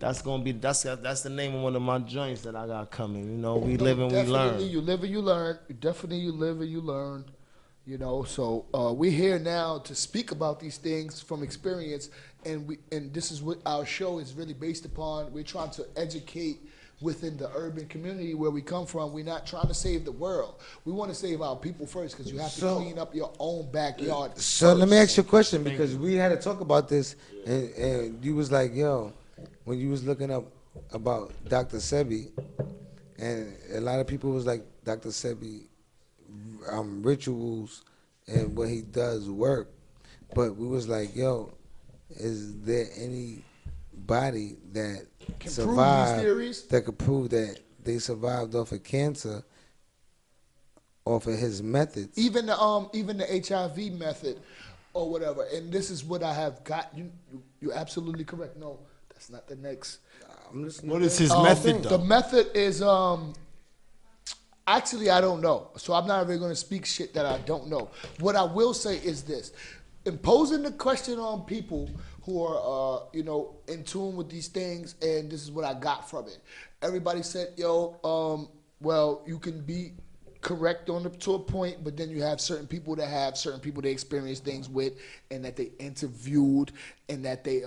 that's the name of one of my joints that I got coming. You know, we live and we learn. You live and you learn. Definitely, you live and you learn. You know, so we're here now to speak about these things from experience, and this is what our show is really based upon. We're trying to educate within the urban community where we come from. We're not trying to save the world. We want to save our people first, because you have to clean up your own backyard. So let me ask you a question, because we had to talk about this, and you was like, yo, when you was looking up about Dr. Sebi, and a lot of people was like, Dr. Sebi rituals and what he does work, but we was like, yo, is there anybody that can survive that could prove that they survived off of cancer off of his methods? Even the HIV method or whatever. And this is what I have got. You're absolutely correct. No, that's not the next. What is his method though? The method is actually, I don't know. So I'm not really going to speak shit that I don't know. What I will say is this. Imposing the question on people who are, in tune with these things, and this is what I got from it. Everybody said, well, you can be correct to a point, but then you have certain people they experience things with, and that they interviewed, and that they,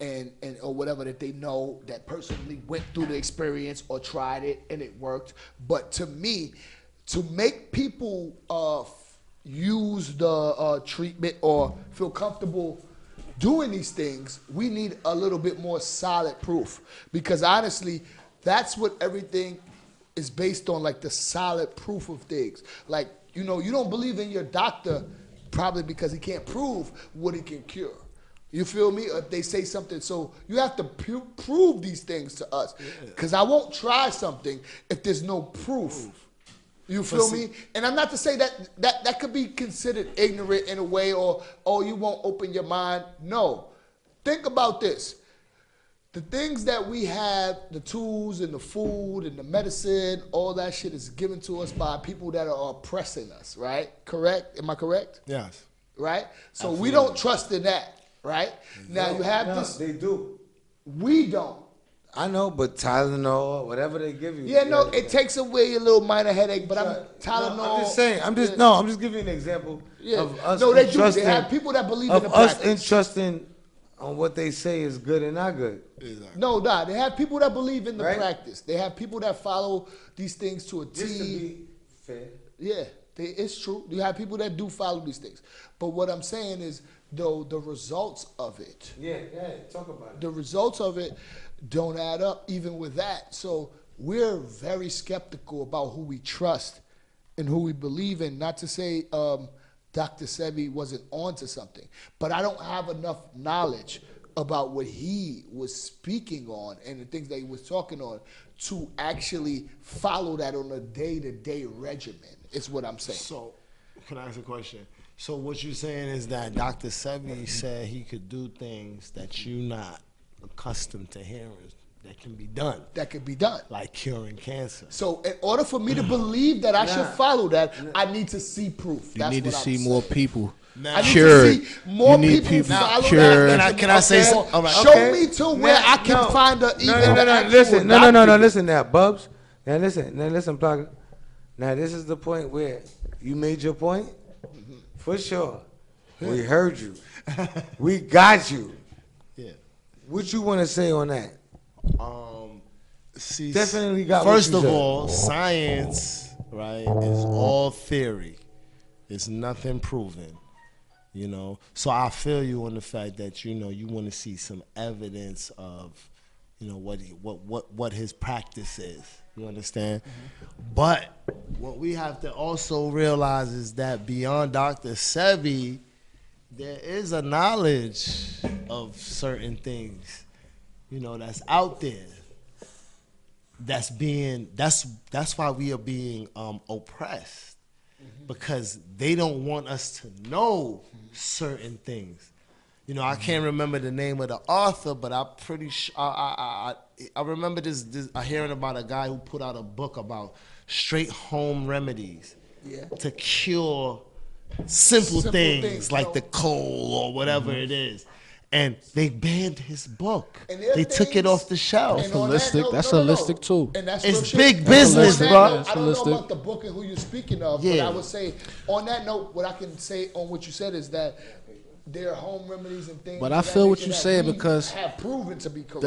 and or whatever, that they know that personally went through the experience or tried it and it worked. But to me, to make people use the treatment or feel comfortable doing these things, we need a little bit more solid proof. Because honestly, that's what everything is based on, like the solid proof of things. Like, you don't believe in your doctor probably because he can't prove what he can cure. You feel me? Or if they say something. So you have to prove these things to us. Because I won't try something if there's no proof. You feel me? And I'm not to say that could be considered ignorant in a way, or, oh, you won't open your mind. No. Think about this. The things that we have, the tools and the food and the medicine, all that shit is given to us by people that are oppressing us, right? Correct? Am I correct? Yes. Right? So absolutely. We don't trust in that, right? Now you have this. They do. We don't. I know, but Tylenol, whatever they give you. Yeah, no, it takes away a little minor headache, but Tylenol. No, I'm just saying. I'm just giving you an example of us. No, they do. They have people that believe in the practice. Of us entrusting on what they say is good and not good. Exactly. No, they have people that believe in the practice. They have people that follow these things to a T. Just to be fair. Yeah, it's true. You have people that do follow these things. But what I'm saying is, though, the results of it. Yeah, talk about it. The results of it don't add up even with that. So we're very skeptical about who we trust and who we believe in. Not to say Dr. Sebi wasn't onto something, but I don't have enough knowledge about what he was speaking on and the things that he was talking on to actually follow that on a day-to-day regimen, is what I'm saying. So, can I ask a question? So what you're saying is that Dr. Sebi said he could do things that you're not accustomed to hearing that can be done. That could be done. Like curing cancer. So in order for me to believe that I should follow that, I need to see proof. You need to see more people. I need to see more people follow that. Can I say something? Right. Show me to where I can find the listen, listen now, Bubs. Now listen, Plaga. Now this is the point where you made your point. For sure. We heard you. We got you. Yeah. What you want to say on that? See, definitely got. First of all, science, right, is all theory. It's nothing proven. So I feel you on the fact that you want to see some evidence of, what his practice is. You understand? Mm-hmm. But what we have to also realize is that beyond Dr. Sebi, there is a knowledge of certain things, you know, that's out there. That's why we are being oppressed, because they don't want us to know certain things. You know, I can't remember the name of the author, but I'm pretty sure I remember this hearing about a guy who put out a book about straight home remedies to cure simple things like the cold or whatever it is. And they banned his book. They took it off the shelf. That's holistic. That's holistic too. And that's it's big business, bro. I don't know about the book and who you're speaking of, but I would say on that note, what I can say on what you said is that there are home remedies and things. But I feel what you said because have proven to be correct.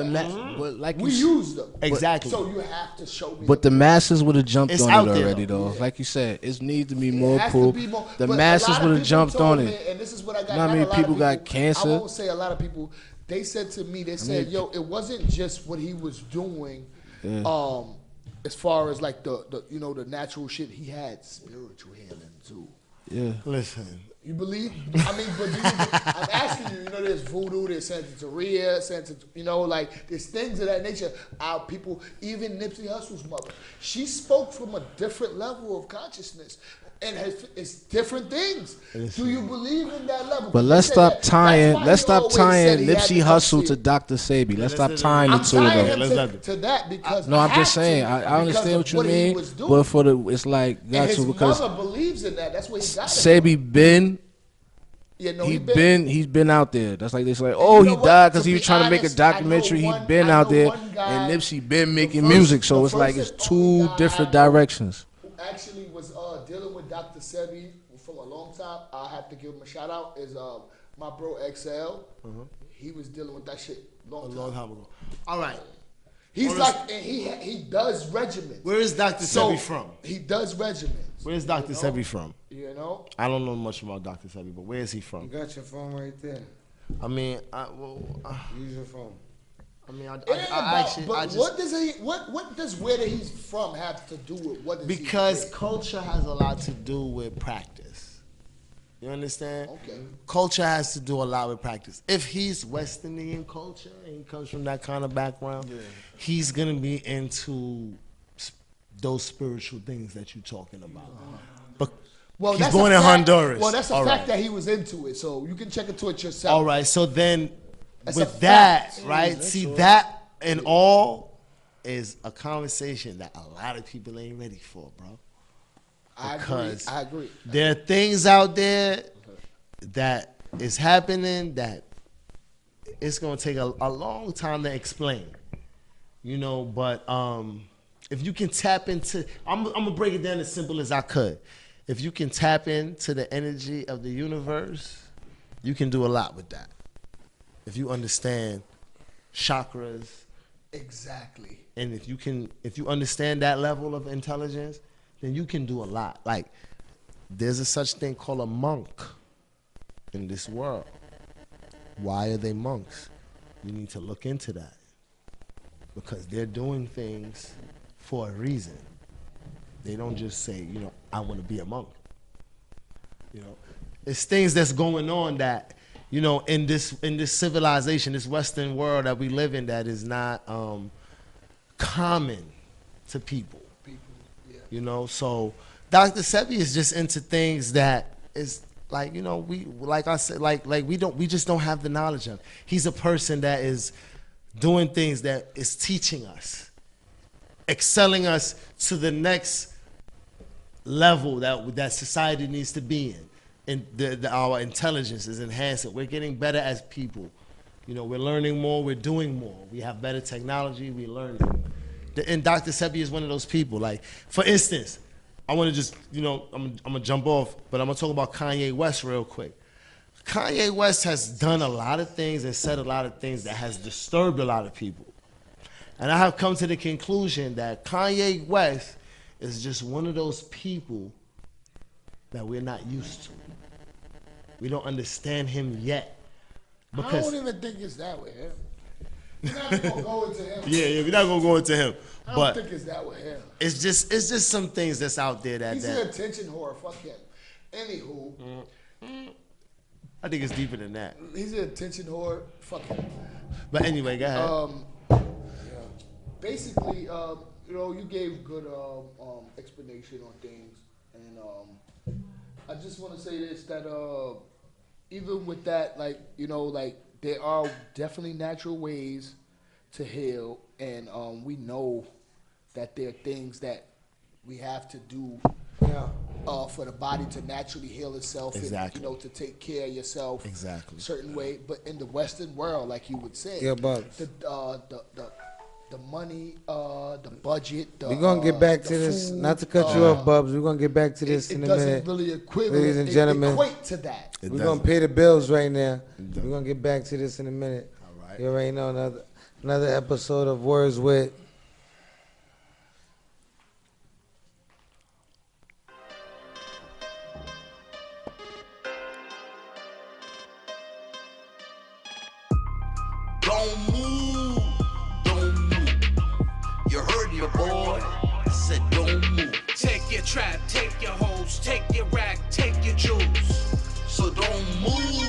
But like we use them exactly. So you have to show me. But the masses would have jumped on it already, though. Like you said, it needs to be more proof. The masses would have jumped on it. And this is what I got. Not many people got cancer. I won't say a lot of people. They said to me, they said, "Yo, it wasn't just what he was doing, as far as like the you know the natural shit. He had spiritual healing too." Yeah. Listen. You believe? I mean, but I'm asking you. You know, there's voodoo, there's Santeria, you know, like there's things of that nature. Our people, even Nipsey Hussle's mother, she spoke from a different level of consciousness, and it's different things. Do you believe in that level? But let's stop tying Nipsey Hussle to Dr. Sebi. Let's stop tying the two of them. To that because no, I'm just saying. I understand what you mean, but it's like got to because mother believes in that. That's what he got. Sebi been. Yeah, no, he's been out there. That's like they say, oh, he died because he was trying to make a documentary. He's been out there, and Nipsey been making music. So it's like it's two different directions. Who actually was dealing with Dr. Sebi from a long time. I have to give him a shout out. Is my bro XL. He was dealing with that shit a long time ago. All right. He's like, and he does regimens. Where is Dr. Sebi from? He does regimens. Where is Dr. Sebi from? You know? I don't know much about Dr. Sebi, but where is he from? You got your phone right there. I mean, use your phone. I mean, what does where he's from have to do with what? Because culture has a lot to do with practice. You understand? Okay. Culture has to do a lot with practice. If he's West Indian culture and he comes from that kind of background, he's gonna be into those spiritual things that you're talking about. But he's born in Honduras. Well, that's a fact that he was into it, so you can check into it yourself. All right, so then with that, right? See, that and all is a conversation that a lot of people ain't ready for, bro. I agree. There are things out there that is happening that it's gonna take a long time to explain, you know. But if you can tap into, I'm gonna break it down as simple as I could. If you can tap into the energy of the universe, you can do a lot with that. If you understand chakras, exactly, and if you understand that level of intelligence, then you can do a lot. Like, there's a such thing called a monk in this world. Why are they monks? You need to look into that. Because they're doing things for a reason. They don't just say, you know, I want to be a monk. You know, it's things that's going on that, you know, in this civilization, this Western world that we live in, that is not common to people. You know, so Dr. Sebi is just into things that is like, you know, we, like I said, like we just don't have the knowledge of. He's a person that is doing things that is teaching us, excelling us to the next level that society needs to be in. And our intelligence is enhancing. We're getting better as people. You know, we're learning more, we're doing more. We have better technology, we're learning. And Dr. Sebi is one of those people. Like, for instance, I want to just, you know, I'm going to jump off, but I'm going to talk about Kanye West real quick. Kanye West has done a lot of things and said a lot of things that has disturbed a lot of people. And I have come to the conclusion that Kanye West is just one of those people that we're not used to. We don't understand him yet. Because I don't even think it's that way. We're not going to go into him. Yeah, we're not going to go into him. I don't think it's that with him. It's just some things that's out there that... He's an attention whore. Fuck him. Anywho, I think it's deeper than that. He's an attention whore. Fuck him. But anyway, go ahead. Basically, you gave good explanation on things, and I just want to say this, that even with that, like there are definitely natural ways to heal, and we know that there are things that we have to do for the body to naturally heal itself, exactly. and to take care of yourself exactly a certain way. But in the Western world, like you would say, the money, the budget. We're gonna get back to this. Food, not to cut you off, Bubs. We're gonna get back to this in a minute. It doesn't really ladies and gentlemen. equate to that. We're gonna pay the bills right now. We're gonna get back to this in a minute. All right. You already know another episode of Words with. Don't move, don't move. You heard me, boy. I said don't move. Take your trap, take your hoes, take your rack, take your jewels. So don't move.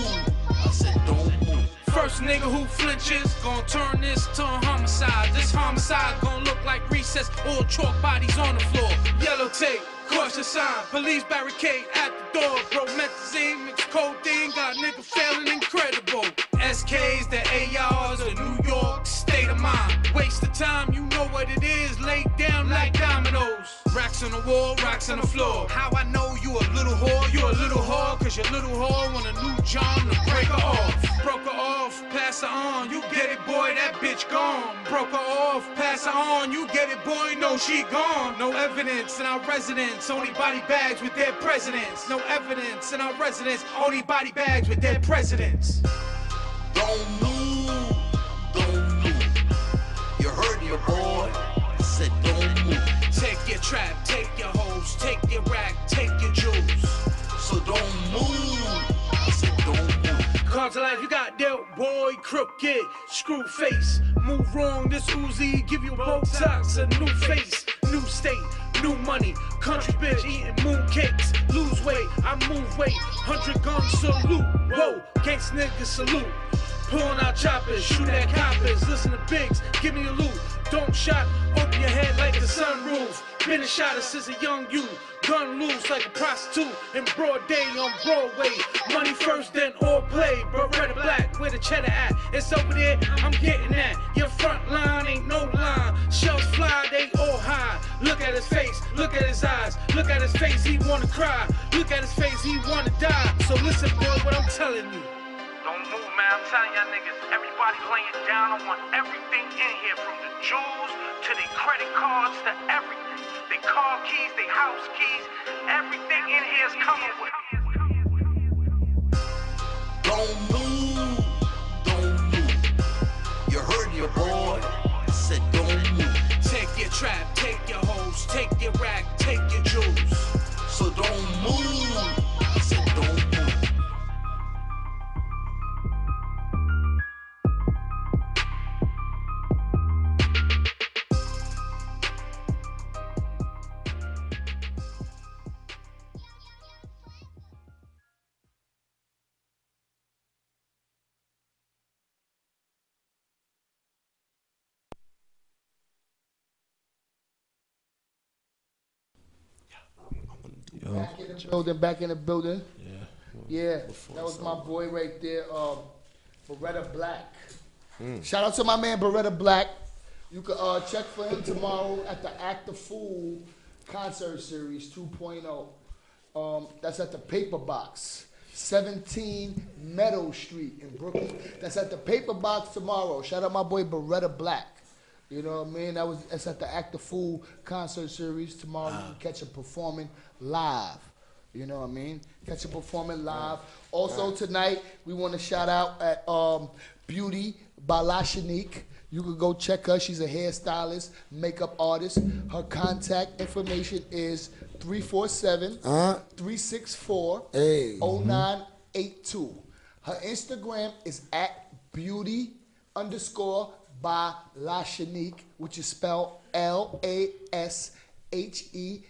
I said don't move. First nigga who flinches, gon' turn this to a homicide. This homicide gon' look like recess, all chalk bodies on the floor. Yellow tape, caution sign, police barricade at the door. Promethazine, mixed codeine, got nigga feeling incredible. SKs, the ARs, the New York state of mind. Waste of time, you know what it is, laid down like dominoes. Racks on the wall, racks on the floor. How I know you a little whore, you a little whore, cause your little whore want a new John to break her off. Broke her off, pass her on, you get it boy, that bitch gone. Broke her off, pass her on, you get it boy, no she gone. No evidence in our residence, only body bags with their presidents. No evidence in our residence, only body bags with their presidents. Don't move, don't move. You heard me, boy. I said don't move. Take your trap, take your hoes, take your rack, take your jewels. So don't move. I said don't move. Cards of life, you got dealt, boy, crooked, screw face. Move wrong, this Uzi give you Botox, a new face, new state. New money, country bitch eating moon cakes. Lose weight, I move weight. 100 gun salute. Whoa, gangsta nigga salute. Pulling out choppers, shoot at coppers. Listen to Biggs, give me a loot. Don't shot, open your head like the sunroof. Been a shotter since a young youth. Gun loose like a prostitute in broad day on Broadway. Money first, then all play. Beretta black, where the cheddar at? It's over there, I'm getting that. Your front line ain't no line. Shells fly, they all high. Look at his face, look at his eyes. Look at his face, he wanna cry. Look at his face, he wanna die. So listen, boy, what I'm telling you. Don't move, man. I'm telling y'all niggas, everybody laying down. I want everything in here, from the jewels to their credit cards to everything. Their car keys, their house keys, everything in here is coming with. Don't move, don't move. You heard me, boy. I said don't move. Take your trap, take your hoes, take your rack, take your jewels. So don't move. I said don't move. Back in the building. Yeah, that was my boy right there, Beretta Black. Shout out to my man Beretta Black. You can check for him tomorrow at the Act the Fool concert series 2.0. That's at the Paper Box, 17 Meadow Street in Brooklyn. That's at the Paper Box tomorrow. Shout out my boy Beretta Black. You know what I mean? That's at the Act the Fool concert series tomorrow. You can catch him performing live. You know what I mean? Catch him performing live. Also tonight, we want to shout out at Beauty by Lashanique. You can go check her. She's a hairstylist, makeup artist. Her contact information is 347-364-0982. Her Instagram is at beauty_by Lashanique, which is spelled LASHENIQUE.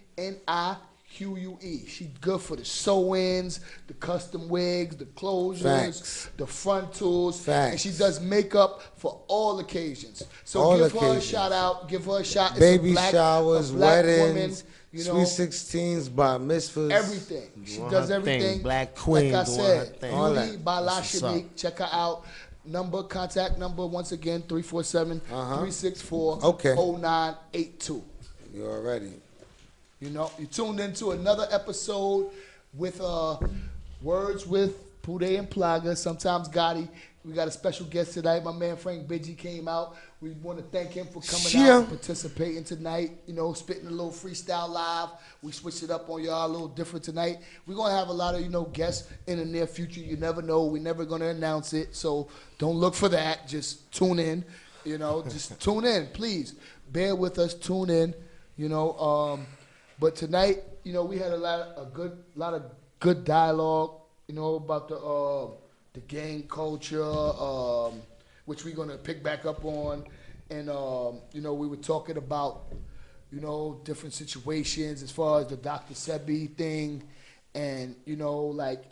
Q-U-E. She's good for the sew-ins, the custom wigs, the closures, Facts. the frontals. Facts. And she does makeup for all occasions. So All give her a occasions. shout out. Give her a shout. It's Baby a black, showers, a black weddings, woman, you know, sweet 16s, bar mitzvahs. everything. She Doing does her everything. thing. Black queen Like I doing her said, thing. All Beauty that. by La That's what's Shanique. Check her out. Contact number once again, 347-364-0982. You already. You know, you tuned into another episode with Words with Pooday and Plaga, sometimes Gotti. We got a special guest tonight. My man Frank Bidgie came out. We want to thank him for coming out and participating tonight. You know, spitting a little freestyle live. We switched it up on y'all a little different tonight. We're going to have a lot of, you know, guests in the near future. You never know. We're never going to announce it. So don't look for that. Just tune in. You know, just tune in, please. Bear with us. Tune in. You know, but tonight, you know, we had a lot of good dialogue, you know, about the gang culture, which we're gonna pick back up on, and you know, we were talking about, you know, different situations as far as the Dr. Sebi thing, and you know, like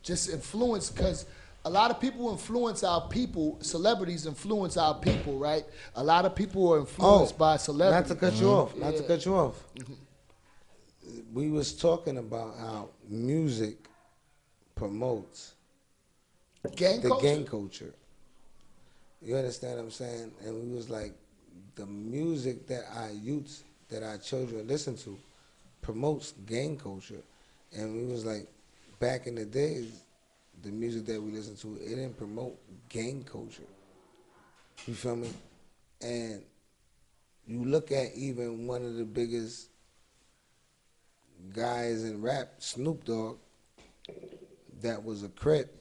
just influence, because a lot of people influence our people. Celebrities influence our people, right? A lot of people are influenced by celebrities. Not to cut you off. Not to cut you off. We was talking about how music promotes gang culture. You understand what I'm saying? And we was like, the music that our youths, that our children listen to, promotes gang culture. And we was like, back in the days, the music that we listened to, it didn't promote gang culture. You feel me? And you look at even one of the biggest guys in rap, Snoop Dogg, that was a Crip.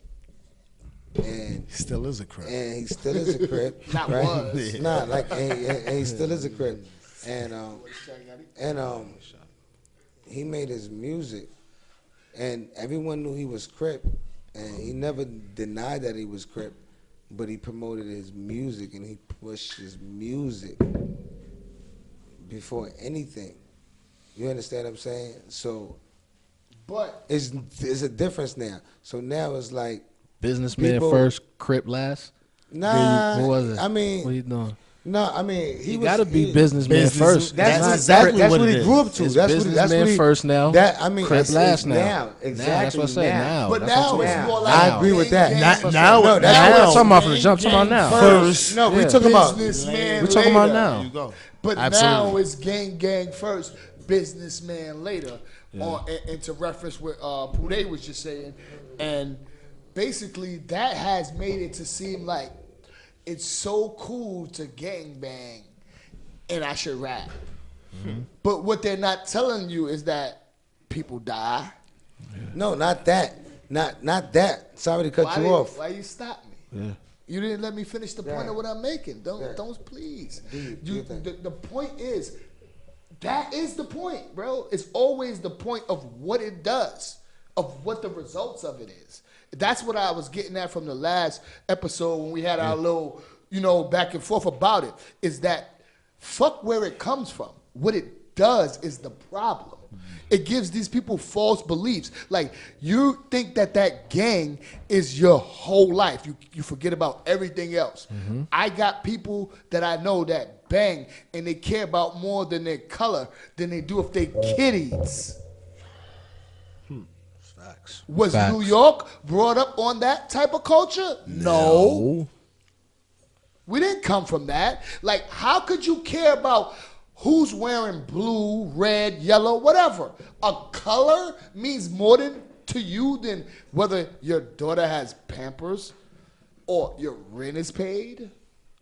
And Still is a Crip. And he still is a Crip. Not right? was. Nah, like, and he still is a Crip. And he made his music, and everyone knew he was Crip, and he never denied that he was Crip, but he promoted his music, and he pushed his music before anything. You understand what I'm saying? So, but it's a difference now. So now it's like businessman people, first, Crip last. Nah, what was it? I mean, what are you doing? No, I mean he got to be businessman first. That's exactly Crip, what he grew up to. It's That's businessman what he first now. That I mean, Crip last now. Exactly. That's what I said. Now, but that's now what it's I'm more like I agree with that. gang Now, we're talking about from the jump. Talking about now. First, no, we talking about businessman. We're talking about later. now. You go. But Absolutely. now it's gang first, businessman later. And to reference what Pooday was just saying, and basically that has made it to seem like it's so cool to gangbang, and I should rap. Mm-hmm. But what they're not telling you is that people die. No, not that. Not that. Sorry to cut you off. Why you stop me? Yeah. You didn't let me finish the point of what I'm making. Don't please. The point is, that is the point, bro. It's always the point of what it does, of what the results of it is. That's what I was getting at from the last episode when we had our little, back and forth about it, is that fuck where it comes from. What it does is the problem. It gives these people false beliefs. Like, you think that gang is your whole life. You forget about everything else. Mm-hmm. I got people that I know that bang, and they care about more than their color than they do if they kiddies. Facts. Was New York brought up on that type of culture? No. We didn't come from that. Like, how could you care about who's wearing blue, red, yellow, whatever? A color means more to you than whether your daughter has Pampers or your rent is paid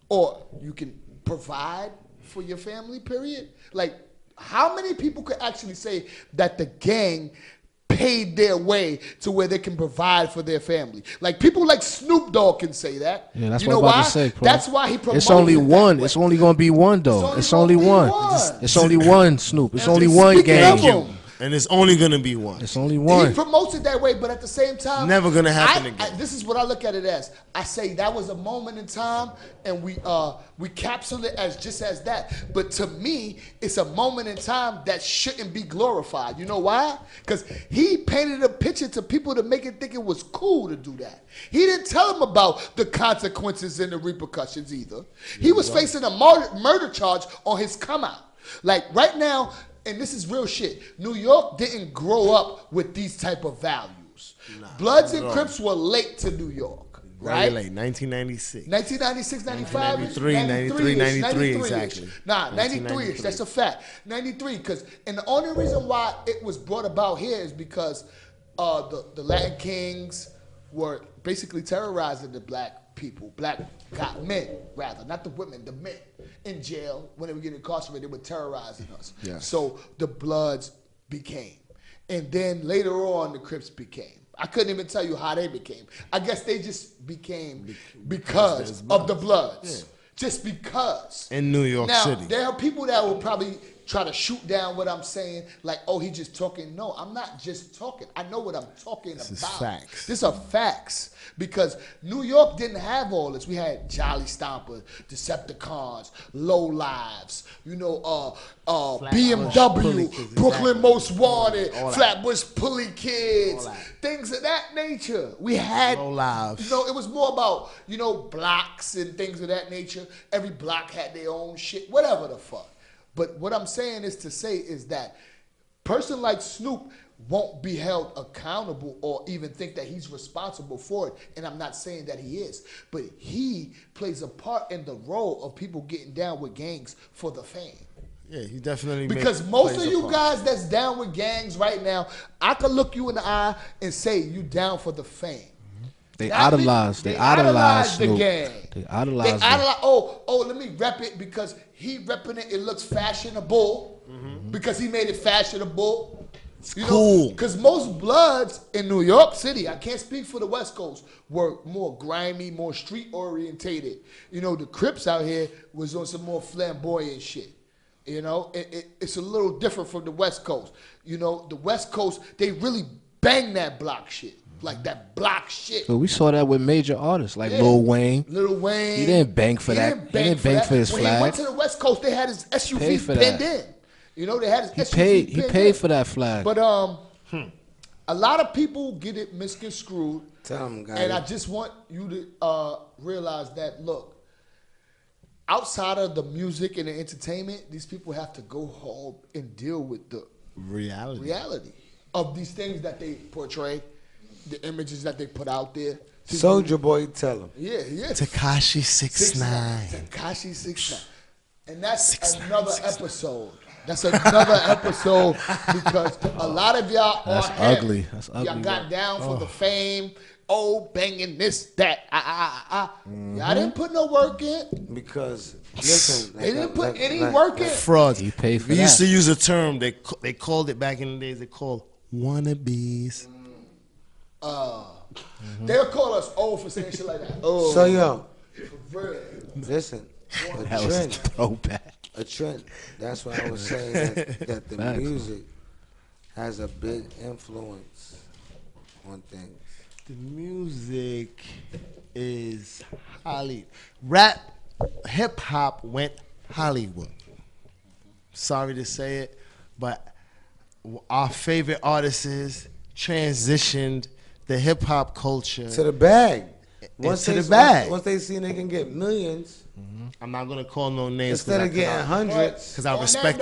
or you can provide for your family, period. Like, how many people could actually say that the gang paid their way to where they can provide for their family? Like, people like Snoop Dogg can say that. Yeah, that's you what know I'm about why? to say, bro. That's why he promotes. It's only it one. that way. It's only going to be one, though. It's only gonna be one. one. It's only one, Snoop. It's only And one speaking of gang. him, And it's only gonna be one. It's only one. He promotes it that way, but at the same time, Never gonna happen again. This is what I look at it as. I say that was a moment in time, and we capsule it as just as that. But to me, it's a moment in time that shouldn't be glorified. You know why? Because he painted a picture to people to make it think it was cool to do that. He didn't tell them about the consequences and the repercussions either. He was facing a murder charge on his come out. Like right now. And this is real shit. New York didn't grow up with these type of values. Bloods and Crips were late to New York, right? Very late, 1996. 1996, 95? 93, exactly. Nah, 93-ish, that's a fact. 93, and the only reason why it was brought about here is because the Latin Kings were basically terrorizing the black people, black men, rather, not the women, the men. In jail, when they were getting incarcerated, they were terrorizing us. Yes. So the Bloods became. And then later on, the Crips became. I couldn't even tell you how they became. I guess they just became because of the Bloods. Yeah. Just because. In New York City. Now, there are people that will probably try to shoot down what I'm saying, like, oh, he just talking. No, I'm not just talking. I know what I'm talking about. This is facts. These are facts. Because New York didn't have all this. We had Jolly Stompers, Decepticons, Low Lives, BMW, Brooklyn Most Wanted, Flatbush Pulley Kids, things of that nature. We had Low Lives. It was more about, blocks and things of that nature. Every block had their own shit, whatever the fuck. But what I'm saying is to say is that person like Snoop won't be held accountable or even think that he's responsible for it. And I'm not saying that he is. But he plays a part in the role of people getting down with gangs for the fame. Yeah, he definitely because most of you guys that's down with gangs right now, I could look you in the eye and say you down for the fame. They idolize the gang. They idolize oh, let me rep it because he repping it. It looks fashionable because he made it fashionable. Cool. Because most Bloods in New York City, I can't speak for the West Coast, were more grimy, more street orientated. The Crips out here was on some more flamboyant shit. It's a little different from the West Coast. The West Coast, they really bang that block shit. Like that block shit. So we saw that with major artists like Lil Wayne. He didn't bank for that. He didn't bank for his flag. When he went to the West Coast, they had his SUV pinned in. They had his SUV He paid for that flag. But a lot of people get it misconstrued. Tell them, guys. And I just want you to realize that, look, outside of the music and the entertainment, these people have to go home and deal with the reality of these things that they portray. The images that they put out there. Soulja Boy, tell him. Yeah. Tekashi 6ix9ine. Tekashi 6ix9ine. And that's another episode. That's another episode because a lot of y'all That's are ugly. That's ugly. Y'all got down for the fame. Banging this, that. Y'all didn't put no work in. Because, listen. They didn't put any work in. Fraud. He paid for We that. used to use a term. They called it back in the days. They called wannabes. They'll call us old for saying shit like that. So, yo, For real. listen. That was a throwback. A trend. That's why I was saying that the music has a big influence on things. The music is Hollywood. Rap, hip hop went Hollywood. Sorry to say it, but our favorite artists transitioned the hip hop culture to the bag. Once they see they can get millions, I'm not gonna call no names instead of getting hundreds. Because I respect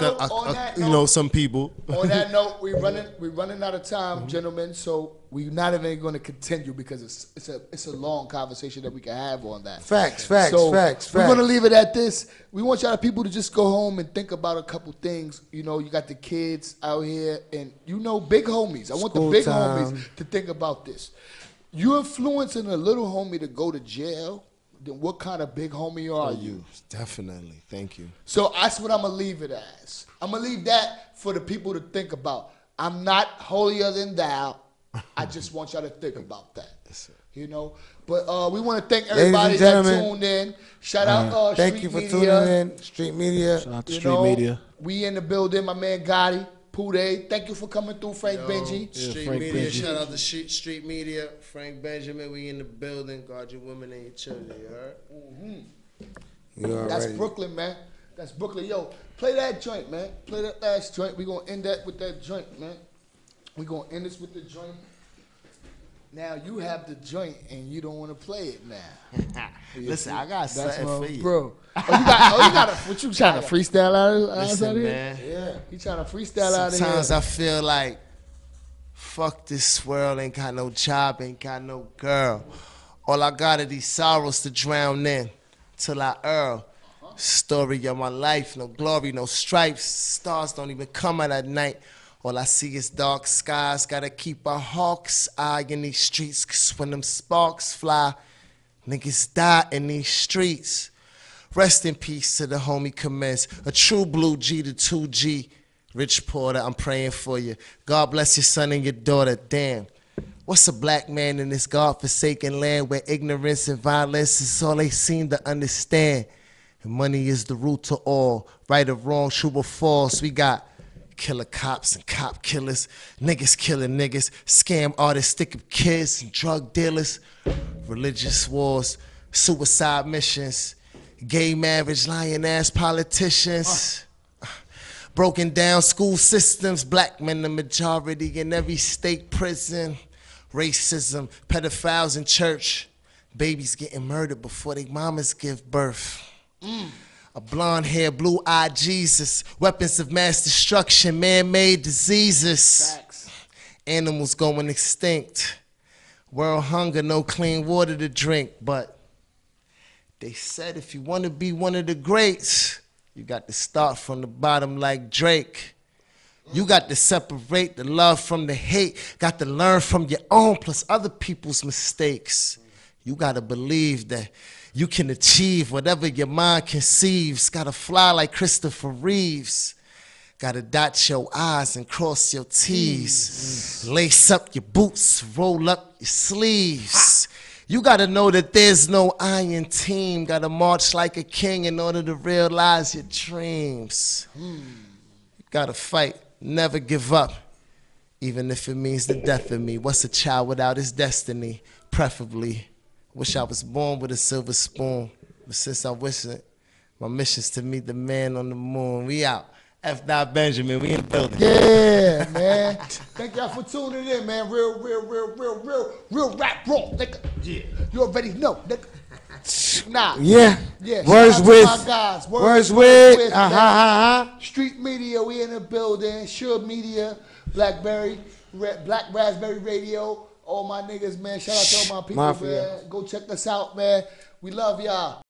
some people. On that note, we're running out of time, gentlemen. So we're not even going to continue because it's a long conversation that we can have on that. Facts. We're going to leave it at this. We want y'all people to just go home and think about a couple things. You got the kids out here and big homies. I want the big homies to think about this. You influencing a little homie to go to jail, then what kind of big homie are you? Definitely. Thank you. So that's what I'm going to leave it as. I'm going to leave that for the people to think about. I'm not holier than thou. I just want y'all to think about that. But we want to thank everybody that tuned in. Shout out thank you for tuning in. Street Media. Shout out to Street Media. We in the building. My man Gotti, Pooday, thank you for coming through, Frank Benji. Street Frank Media, Benji. shout out to Street Media. Frank Benjamin, we in the building. Guard your women and your children, you heard? That's Brooklyn, man. That's Brooklyn. Yo, play that joint, man. Play that last joint. We gonna end that with that joint, man. We gonna end this with the joint. Now you have the joint and you don't want to play it now. Listen, I got something for you. Bro. Oh, you got what you trying to freestyle out Listen, of here? man. Yeah. He trying to freestyle out of here. Sometimes I feel like, fuck this world, ain't got no job, ain't got no girl. All I got are these sorrows to drown in till I err. Story of my life, no glory, no stripes. Stars don't even come out at night. All I see is dark skies. Gotta keep a hawk's eye in these streets, 'cause when them sparks fly, niggas die in these streets. Rest in peace to the homie Commence, a true blue G to 2G. Rich Porter, I'm praying for you. God bless your son and your daughter. Damn. What's a black man in this God-forsaken land where ignorance and violence is all they seem to understand? And money is the root to all. Right or wrong, true or false. We got killer cops and cop killers, niggas killing niggas, scam artists, stick up kids and drug dealers, religious wars, suicide missions, gay marriage, lying ass politicians, broken down school systems, black men the majority in every state prison, racism, pedophiles in church, babies getting murdered before their mamas give birth. A blonde hair, blue eyed Jesus, weapons of mass destruction, man-made diseases. Facts. Animals going extinct. World hunger, no clean water to drink. But they said if you want to be one of the greats, you got to start from the bottom like Drake. You got to separate the love from the hate. Got to learn from your own plus other people's mistakes. You got to believe that you can achieve whatever your mind conceives. Gotta fly like Christopher Reeves. Gotta dot your I's and cross your T's. Lace up your boots, roll up your sleeves. You gotta know that there's no iron team. Gotta march like a king in order to realize your dreams. You gotta fight, never give up. Even if it means the death of me. What's a child without his destiny? Preferably. Wish I was born with a silver spoon, but since I wish it, my mission's to meet the man on the moon. We out. F. Benjamin, we in the building. Yeah, man. Thank y'all for tuning in, man. Real rap raw, nigga. Yeah. You already know, nigga. Nah. Yeah. Yeah. Words shout out to with. my guys. Words with. Street Media, we in the building. Sure Media, Black Raspberry Radio. All my niggas, man. Shout out to all my people, Mafia. man. Go check us out, man. We love y'all.